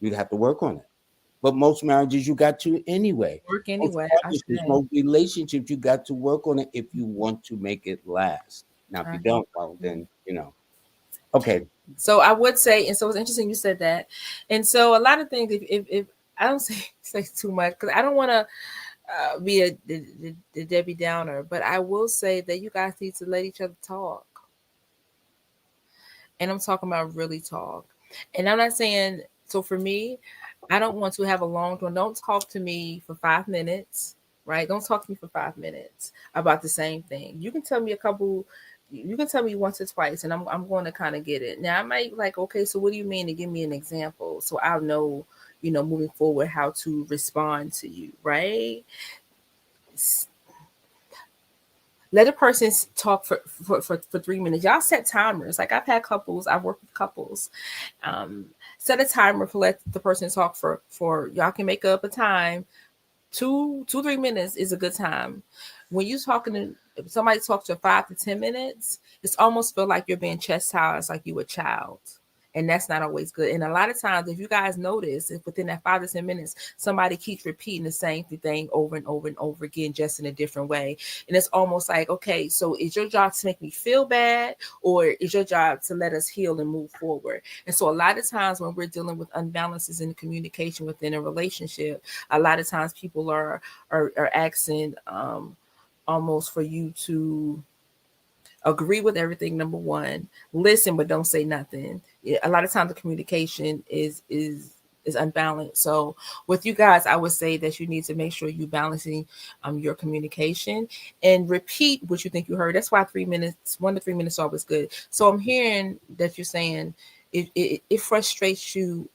you'd have to work on it. But most marriages you got to anyway. Work Most anyway. I partnerships, say. most relationships, you got to work on it if you want to make it last. Now, if you I don't, well, then okay. So I would say, and so it's interesting you said that. And so a lot of things, if I don't say say too much, because I don't want to be the Debbie Downer, but I will say that you guys need to let each other talk. And I'm talking about really talk. And I'm not saying, so for me, I don't want to have a long one. Don't talk to me for 5 minutes, right? Don't talk to me for 5 minutes about the same thing. You can tell me you can tell me once or twice, and I'm going to kind of get it. Now I might like, okay, so what do you mean, to give me an example so I'll know, moving forward how to respond to you, right? Let a person talk for 3 minutes. Y'all set timers. Like I've worked with couples. Um, Set a timer for let the person talk for y'all can make up a time. 3 minutes is a good time. When you talking to if somebody talks for 5 to 10 minutes, it's almost feel like you're being chastised like you a child. And that's not always good. And a lot of times, if you guys notice, if within that 5 to 10 minutes, somebody keeps repeating the same thing over and over and over again, just in a different way. And it's almost like, okay, so is your job to make me feel bad, or is your job to let us heal and move forward? And so a lot of times when we're dealing with unbalances in the communication within a relationship, a lot of times people are asking almost for you to agree with everything, number one, listen but don't say nothing. Yeah, a lot of times the communication is unbalanced. So with you guys, I would say that you need to make sure you balancing your communication and repeat what you think you heard. That's why 3 minutes, 1 to 3 minutes, are always good. So I'm hearing that you're saying it frustrates you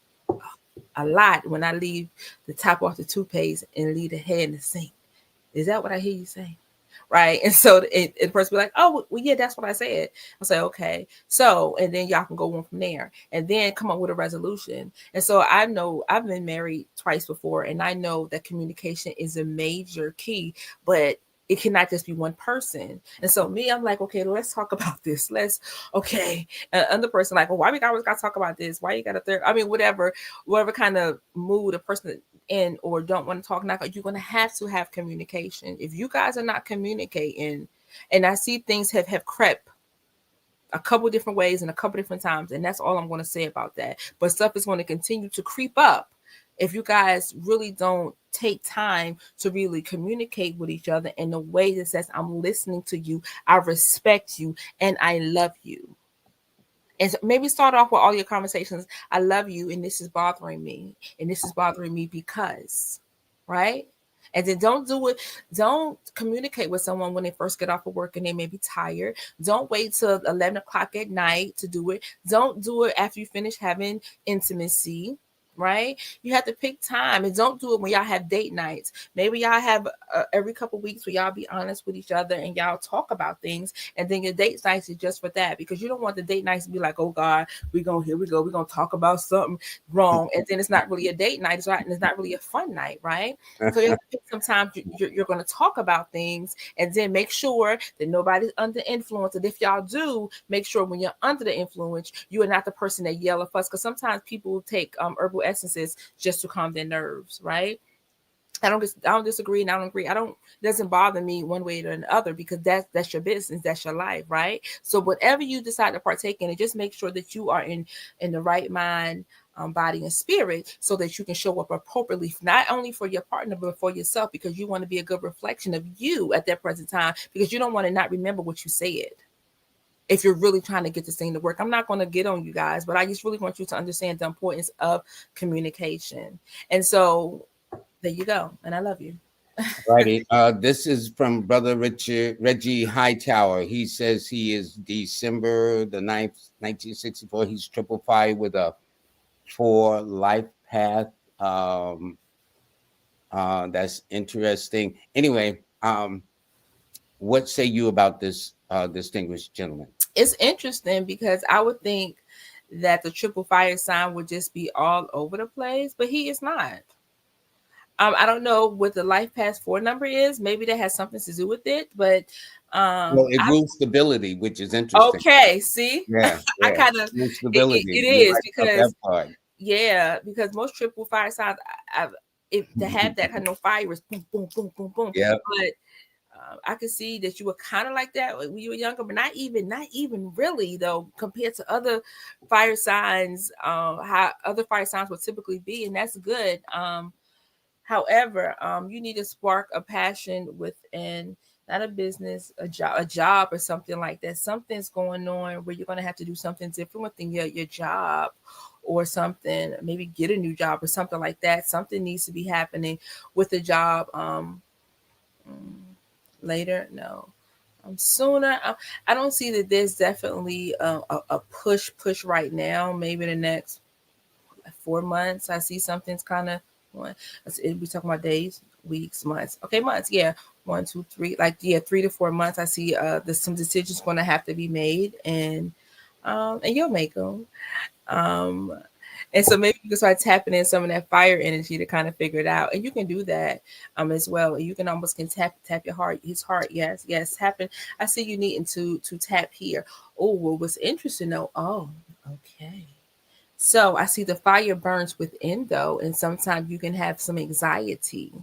a lot when I leave the top off the toothpaste and leave the head in the sink. Is that what I hear you saying? Right. And so the person be like, oh, well, yeah, that's what I said. I say, okay. So, and then y'all can go on from there and then come up with a resolution. And so I know I've been married twice before, and I know that communication is a major key, but it cannot just be one person. And so me, I'm like, okay, let's talk about this. Okay. Another person like, well, why we always got to talk about this? Why you got a third? I mean, whatever kind of mood a person in or don't want to talk now, you're going to have communication. If you guys are not communicating, and I see things have crept a couple different ways and a couple different times, and that's all I'm going to say about that. But stuff is going to continue to creep up if you guys really don't take time to really communicate with each other in a way that says, I'm listening to you, I respect you, and I love you. And so maybe start off with all your conversations. I love you, and this is bothering me, and this is bothering me because, right? And then don't do it. Don't communicate with someone when they first get off of work and they may be tired. Don't wait till 11 o'clock at night to do it. Don't do it after you finish having intimacy. Right? You have to pick time, and don't do it when y'all have date nights. Maybe y'all have every couple weeks where y'all be honest with each other and y'all talk about things, and then your date nights is just for that, because you don't want the date nights to be like, oh God, here we go, we're gonna talk about something wrong, and then it's not really a date night, it's right, and it's not really a fun night, right? So you have to pick some time you're going to talk about things, and then make sure that nobody's under influence. And if y'all do, make sure when you're under the influence, you are not the person that yell or fuss, because sometimes people take herbal essences just to calm their nerves, right? I don't disagree and I don't agree. I don't it doesn't bother me one way or another because that's your business, that's your life, right? So whatever you decide to partake in, it just make sure that you are in the right mind, body and spirit, so that you can show up appropriately, not only for your partner but for yourself, because you want to be a good reflection of you at that present time, because you don't want to not remember what you said if you're really trying to get this thing to work. I'm not going to get on you guys, but I just really want you to understand the importance of communication. And so there you go. And I love you. Righty. This is from Brother Richard Reggie Hightower. He says he is December the 9th, 1964. He's triple fire with a 4 life path. Um, that's interesting. Anyway, what say you about this distinguished gentleman? It's interesting because I would think that the triple fire sign would just be all over the place, but he is not. I don't know what the life path 4 number is. Maybe that has something to do with it, but Well, it I rules stability, which is interesting. okay. See, Yeah, I yeah. kind of Rules it stability. You're is right about because that part. yeah, because most triple fire signs, if to have that kind of fire is boom, boom, boom, boom, boom. Yeah. But I could see that you were kind of like that when you were younger, but not even really though, compared to other fire signs. How other fire signs would typically be, and that's good. However, you need to spark a passion within, not a business, a job or something like that. Something's going on where you're going to have to do something different within your job or something, maybe get a new job or something like that. Something needs to be happening with the job. Later, no. Sooner. I don't see that there's definitely a push right now. Maybe the next 4 months, I see something's kind of one. We talking about days, weeks, months. Okay, months. Yeah, 1, 2, 3. Like yeah, 3 to 4 months. I see there's some decisions going to have to be made, and you'll make them. Um, and so maybe you can start tapping in some of that fire energy to kind of figure it out, and you can do that as well. You can almost can tap your heart, his heart. Yes, yes, tapping. I see you needing to tap here. Oh, well, what's interesting though? Oh, okay. So I see the fire burns within though, and sometimes you can have some anxiety.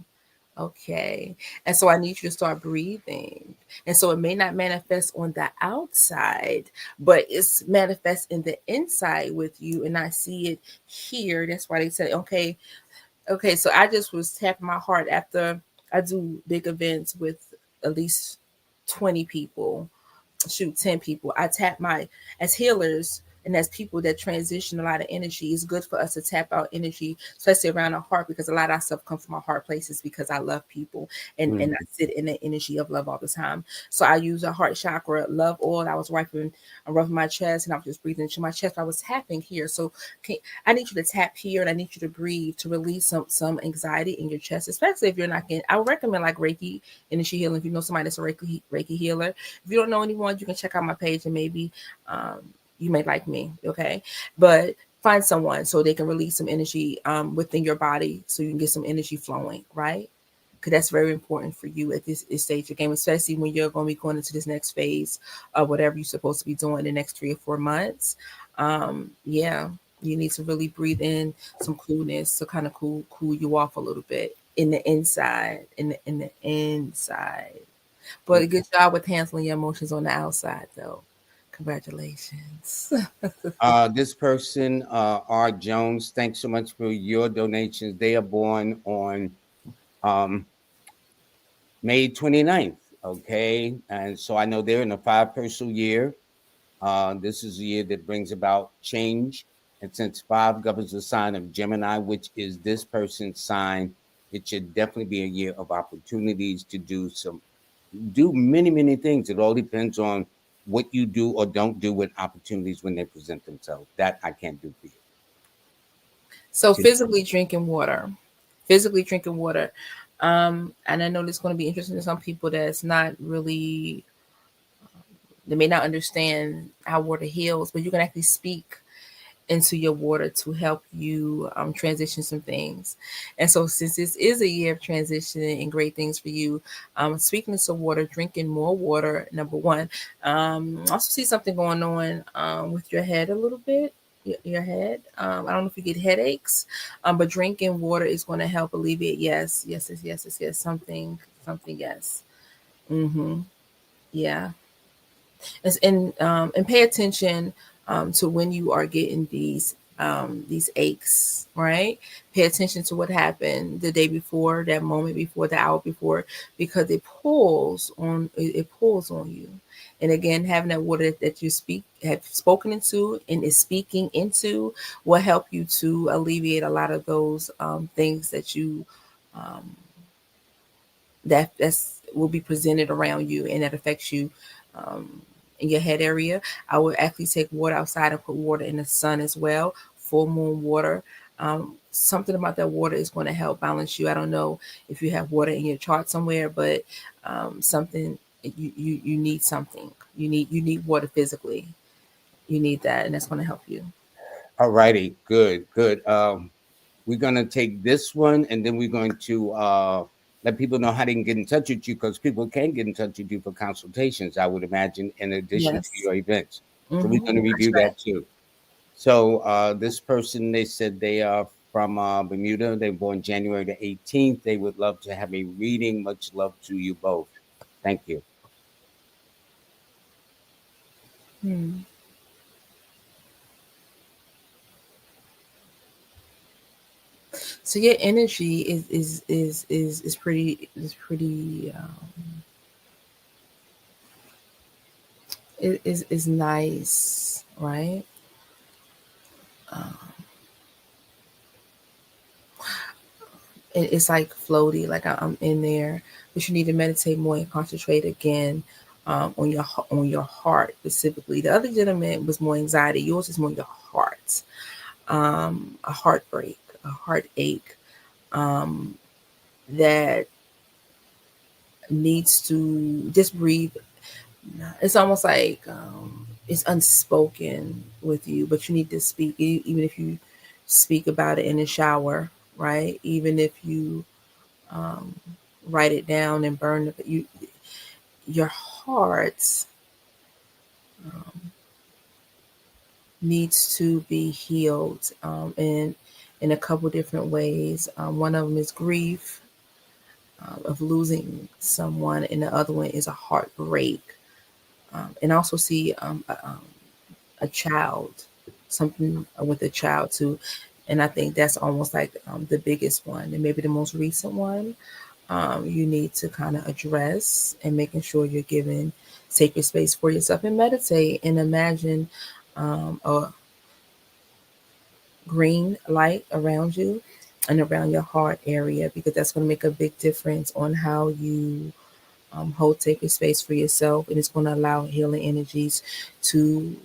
Okay. And so I need you to start breathing. And so it may not manifest on the outside, but it's manifest in the inside with you. And I see it here. That's why they said, okay, okay. So I just was tapping my heart after I do big events with at least 20 people, shoot 10 people. I tap my, as healers and as people that transition a lot of energy, it's good for us to tap out energy, especially around our heart, because a lot of our stuff comes from our heart places, because I love people, and I sit in the energy of love all the time. So I use a heart chakra love oil. I'm rubbing my chest, and I was just breathing into my chest. I was tapping here. So can, I need you to tap here, and I need you to breathe to release some anxiety in your chest, especially if you're not getting. I would recommend like Reiki energy healing. If you know somebody that's a Reiki healer, if you don't know anyone, you can check out my page, and maybe um, you may like me. Okay, but find someone so they can release some energy within your body, so you can get some energy flowing, right? Because that's very important for you at this stage of the game, especially when you're going to be going into this next phase of whatever you're supposed to be doing in the next 3 or 4 months. Yeah, you need to really breathe in some coolness to kind of cool you off a little bit in the inside, in the inside. But a good job with handling your emotions on the outside, though. Congratulations. This person, R. Jones, thanks so much for your donations. They are born on um, May 29th. Okay. And so I know they're in a 5 personal year. This is a year that brings about change. And since 5 governs the sign of Gemini, which is this person's sign, it should definitely be a year of opportunities to do many, many things. It all depends on what you do or don't do with opportunities when they present themselves. That I can't do for you. So physically drinking water, physically drinking water. And I know this is going to be interesting to some people that's not really, they may not understand how water heals, but you can actually speak into your water to help you transition some things. And so, since this is a year of transition and great things for you, speaking to water, drinking more water, number one. Also, see something going on with your head a little bit. your head. I don't know if you get headaches, but drinking water is going to help alleviate. Yes, yes, yes, yes, yes, yes. Something. Yes. Mm-hmm. Yeah. And pay attention to when you are getting these aches, right? Pay attention to what happened the day before, that moment before, the hour before, because it pulls on you. And again, having that water that you have spoken into and is speaking into will help you to alleviate a lot of those things that you um, that's will be presented around you and that affects you um, in your head area. I would actually take water outside and put water in the sun as well, full moon water. Something about that water is going to help balance you. I don't know if you have water in your chart somewhere, but something you need something. You need water physically. You need that, and that's going to help you. All righty, good, good. We're gonna take this one, and then we're going to let people know how they can get in touch with you, because people can get in touch with you for consultations, I would imagine, in addition to Yes. your events. So we're Mm-hmm. going to review that too. So this person, they said they are from Bermuda. They were born January the 18th. They would love to have a reading. Much love to you both. Thank you. Hmm. So your energy is nice, right? Um, it's like floaty, like I'm in there, but you need to meditate more and concentrate again on your heart specifically. The other gentleman was more anxiety. Yours is more your heart, a heartbreak, a heartache um, that needs to just breathe. It's almost like it's unspoken with you, but you need to speak, even if you speak about it in the shower, right? Even if you um, write it down and burn it, your heart um, needs to be healed in a couple different ways. One of them is grief of losing someone, and the other one is a heartbreak. And also see a child, something with a child too. And I think that's almost like the biggest one and maybe the most recent one. You need to kind of address and making sure you're giving sacred space for yourself and meditate and imagine a green light around you and around your heart area, because that's going to make a big difference on how you hold sacred space for yourself, and it's going to allow healing energies to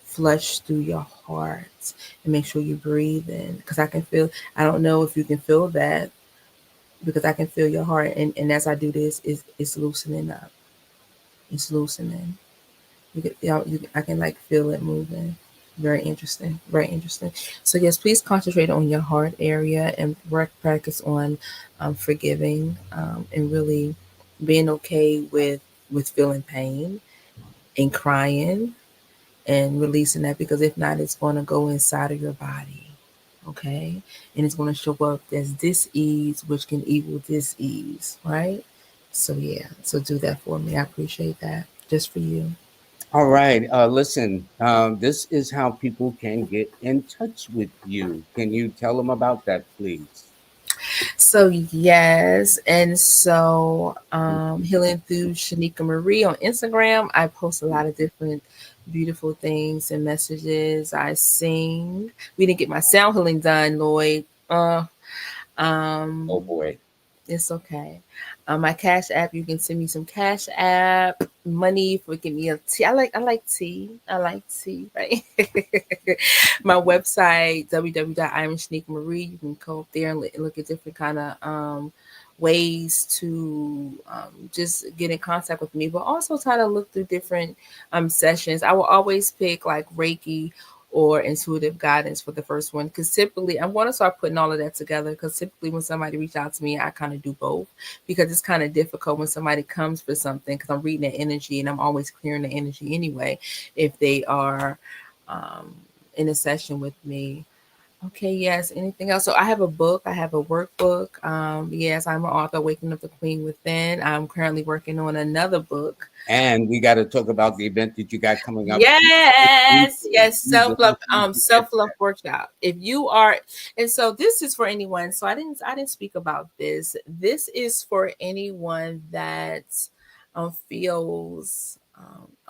flush through your heart. And make sure you breathe in, because I can feel, I don't know if you can feel that, because I can feel your heart, and as I do this, it's loosening up. It's loosening. I can like feel it moving. Very interesting. Very interesting. So yes, please concentrate on your heart area and practice on forgiving and really being okay with feeling pain and crying and releasing that, because if not, it's going to go inside of your body. Okay, and it's going to show up as dis-ease, which can equal dis-ease, right? So yeah, so do that for me. I appreciate that, just for you. All right. Listen, this is how people can get in touch with you. Can you tell them about that, please? So yes, and so healing through Shanika Marie on Instagram. I post a lot of different beautiful things and messages. I sing. We didn't get my sound healing done, Lloyd. Um, Oh boy. it's okay. My Cash App, you can send me some Cash App money for give me a tea. I like tea. I like tea, right? My website, www.imshanikamarie. You can go up there and look at different kind of ways to just get in contact with me, but also try to look through different sessions. I will always pick like Reiki or intuitive guidance for the first one, because typically I'm going to start putting all of that together, because typically when somebody reach out to me, I kind of do both, because it's kind of difficult when somebody comes for something, because I'm reading the energy and I'm always clearing the energy anyway if they are um, in a session with me. Okay, yes. Anything else? So I have a book. I have a workbook. Yes, I'm an author, Waking Up the Queen Within. I'm currently working on another book. And we got to talk about the event that you got coming up. Yes, yes, You self love workshop. If you are, and so this is for anyone. So I didn't speak about this. This is for anyone that feels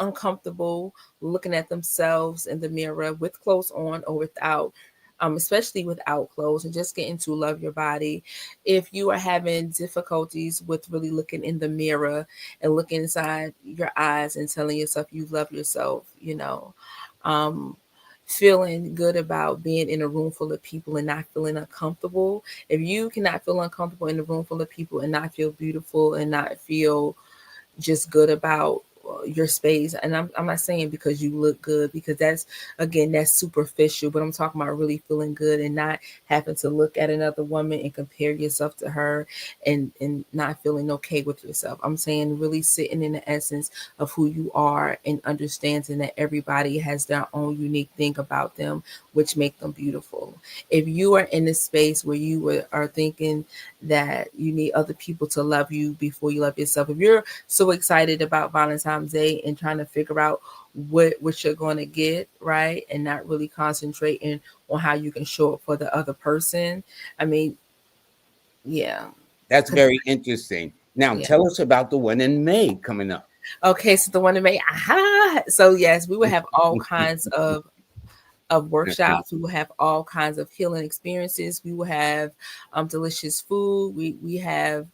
uncomfortable looking at themselves in the mirror with clothes on or without. Especially without clothes, and just getting to love your body. If you are having difficulties with really looking in the mirror and looking inside your eyes and telling yourself you love yourself, um, feeling good about being in a room full of people and not feeling uncomfortable. If you cannot feel uncomfortable in a room full of people and not feel beautiful and not feel just good about your space, and I'm not saying because you look good, because that's, again, that's superficial, but I'm talking about really feeling good and not having to look at another woman and compare yourself to her, and not feeling okay with yourself. I'm saying really sitting in the essence of who you are and understanding that everybody has their own unique thing about them which make them beautiful. If you are in a space where are thinking that you need other people to love you before you love yourself, if you're so excited about Valentine's Day and trying to figure out what you're going to get, right, and not really concentrating on how you can show up for the other person. I mean, yeah, That's 'cause- very interesting. Now, yeah. tell us about the one in May coming up. Okay, so the one that made aha. So yes, we will have all kinds of workshops. We will have all kinds of healing experiences. We will have delicious food. We have,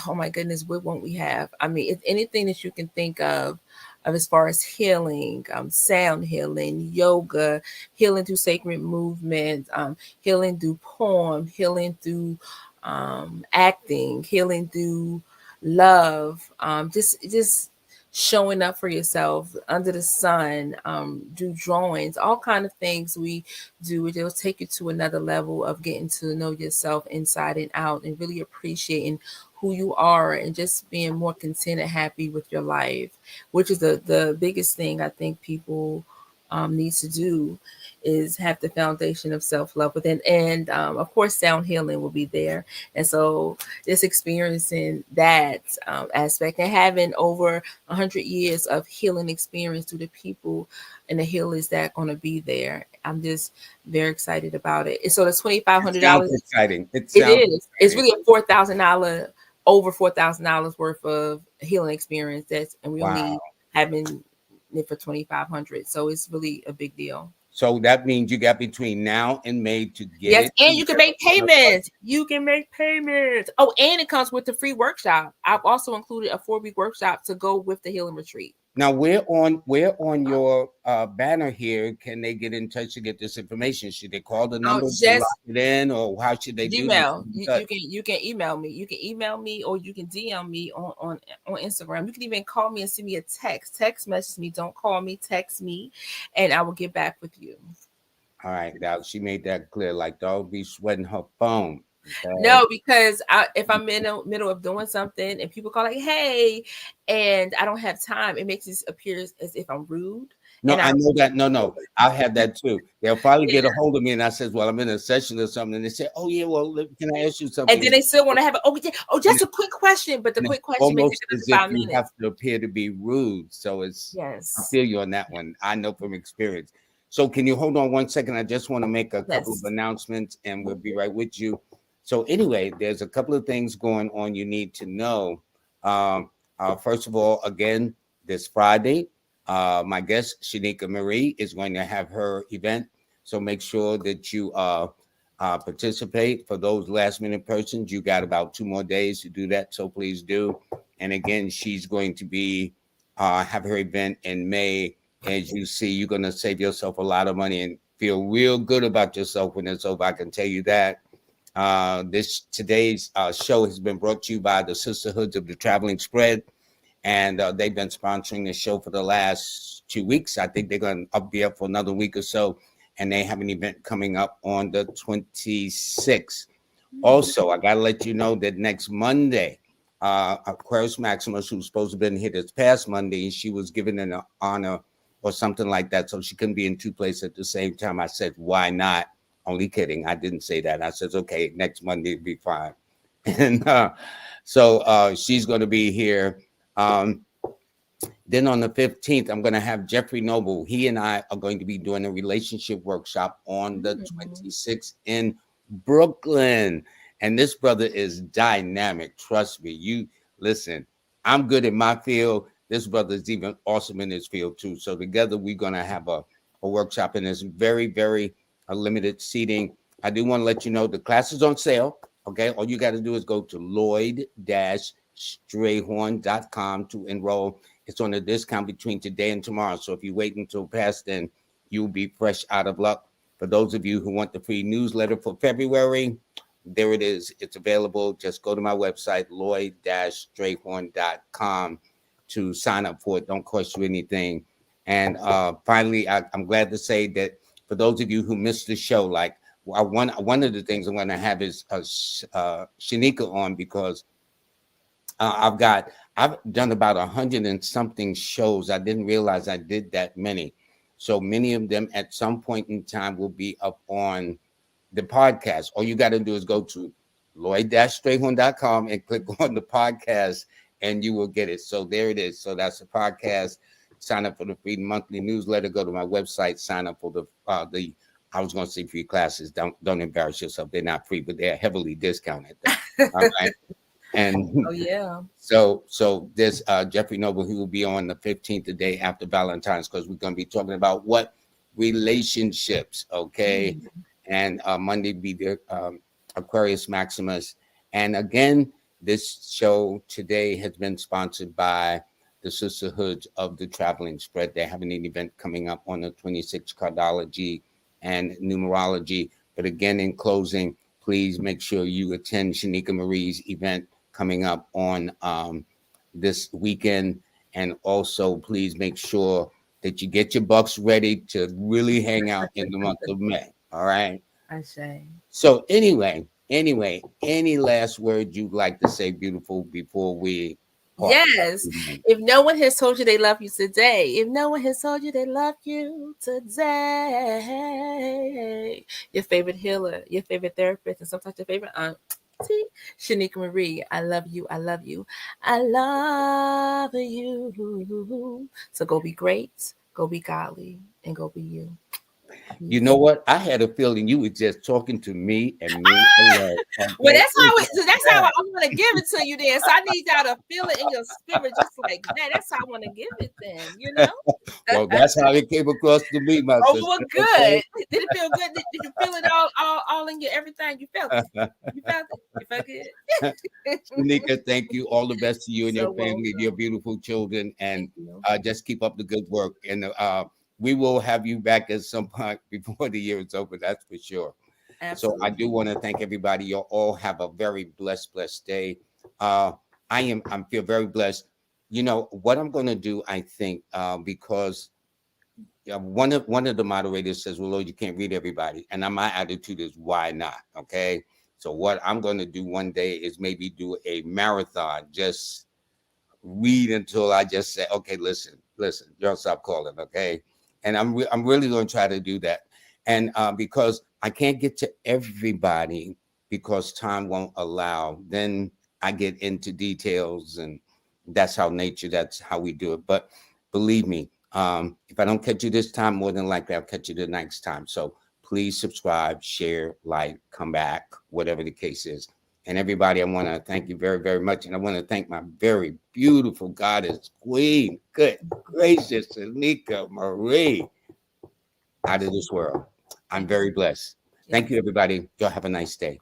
oh my goodness, what won't we have? I mean, it's anything that you can think of as far as healing, sound healing, yoga, healing through sacred movement, healing through poem, healing through acting, healing through love, just showing up for yourself under the sun, do drawings, all kind of things we do. It'll take you to another level of getting to know yourself inside and out, and really appreciating who you are, and just being more content and happy with your life, which is the biggest thing I think people need to do, is have the foundation of self-love within. And of course sound healing will be there, and so just experiencing that aspect, and having over 100 years of healing experience through the people and the healers that are going to be there. I'm just very excited about it. And so the It sounds $2,500, exciting. It it sounds is. It's exciting. really a $4,000, over $4,000 worth of healing experience. And we Wow. only having it for 2,500. So it's really a big deal. So that means you got between now and May to get Yes, it and you can together. make payments. You can make payments. Oh, and it comes with the free workshop. I've also included a 4-week workshop to go with the healing retreat. Now, where on your banner here can they get in touch to get this information? Should they call the number to Just lock it in, or how should they do this? Gmail. You can email me. You can email me, or you can DM me on Instagram. You can even call me and send me a text. Text message me. Don't call me. Text me, and I will get back with you. All right, now she made that clear. Like, don't be sweating her phone. Okay. No, because if I'm in the middle of doing something and people call like, "Hey," and I don't have time, it makes it appear as if I'm rude. No, And I I know that. No, no, really, I'll have that too. They'll probably get a hold of me, and I says, "Well, I'm in a session or something." And they say, "Oh yeah, well, can I ask you and something?" then they still want to have it. Oh, yeah, oh, just a quick question, but the And it's quick question makes it almost as if another 5 you have minutes. to appear to be rude. So I Yes, feel you on that one. I know from experience. So can you hold on one second? I just want to make a couple of yes. announcements and we'll be right with you. So anyway, there's a couple of things going on you need to know. Um, first of all, again, this Friday, my guest Shenika Marie is going to have her event. So make sure that you participate. For those last minute persons, you got about 2 more days to do that. So please do. And again, she's going to be have her event in May. As you see, you're going to save yourself a lot of money and feel real good about yourself when it's over. I can tell you that. This today's show has been brought to you by the Sisterhoods of the Traveling Spread, and they've been sponsoring the show for the last 2 weeks. I think they're going to be up for another week or so, and they have an event coming up on the 26th. Also, I got to let you know that next Monday, Aquarius Maximus, who's supposed to have been here this past Monday, she was given an honor or something like that. So she couldn't be in two places at the same time. I said, why not? Only kidding. I didn't say that. I said, okay, next Monday will be fine. And she's going to be here. Um, then on the 15th, I'm going to have Jeffrey Noble. He and I are going to be doing a relationship workshop on the Mm. 26th in Brooklyn. And this brother is dynamic. Trust me. You listen, I'm good in my field. This brother is even awesome in his field too. So together we're going to have a workshop, and it's very, very limited seating. I do want to let you know the class is on sale. Okay. All you got to do is go to Lloyd-Strayhorn.com to enroll. It's on a discount between today and tomorrow. So if you wait until past then, you'll be fresh out of luck. For those of you who want the free newsletter for February, there it is. It's available. Just go to my website, Lloyd-Strayhorn.com, to sign up for it. Don't cost you anything. And finally, I'm glad to say that for those of you who missed the show, like one of the things I'm going to have is Shenika on, because I've done about 100 and something shows. I didn't realize I did that many. So many of them at some point in time will be up on the podcast. All you got to do is go to Lloyd-Strayhorn.com and click on the podcast, and you will get it. So there it is. So that's the podcast. Sign up for the free monthly newsletter. Go to my website. Sign up for the I was going to say free classes. Don't embarrass yourself. They're not free, but they're heavily discounted. All right. And Oh yeah. so there's Jeffrey Noble, who will be on the 15th, the day after Valentine's, because we're going to be talking about what relationships, okay? Mm. And Monday be the Aquarius Maximus. And again, this show today has been sponsored by the Sisterhood of the Traveling Spread. They're having an event coming up on the 26th, cardology and numerology. But again, in closing, please make sure you attend Shenika Marie's event coming up on this weekend. And also, please make sure that you get your bucks ready to really hang out in the month of May. All right. I say. So any last words you'd like to say, beautiful, before we part? Yes. If no one has told you they love you today, if no one has told you they love you today, your favorite healer, your favorite therapist, and sometimes your favorite auntie, Shenika Marie, I love you. I love you. I love you. So go be great, go be godly, and go be you. You know what? I had a feeling you were just talking to me and me alone. Well, Okay. that's how I want to give it to you then. So I need y'all to feel it in your spirit just like that. That's how I want to give it then, you know? Well, that's how it came across to me, my Oh, sister. well, good. Did it feel good? Did you feel it all in your everything? You felt it. You felt it. You felt good. Shenika, thank you. All the best to you and So your family, your welcome. beautiful children, and Thank you. just keep up the good work. And we will have you back at some point before the year is over. That's for sure. So I Absolutely. do want to thank everybody. You all have a very blessed day. I feel very blessed. You know what I'm going to do, I think, because one of the moderators says, "Well, Lord, you can't read everybody," and my attitude is, "Why not?" Okay. So what I'm going to do one day is maybe do a marathon, just read until I just say, "Okay, listen, y'all stop calling," okay? And I'm really going to try to do that, and because I can't get to everybody because time won't allow, then I get into details, and that's how nature. That's how we do it. But believe me, if I don't catch you this time, more than likely I'll catch you the next time. So please subscribe, share, like, come back, whatever the case is. And everybody, I want to thank you very, very much. And I want to thank my very beautiful goddess, queen, good gracious, Shenika Marie, out of this world. I'm very blessed. Yes. Thank you, everybody. Y'all have a nice day.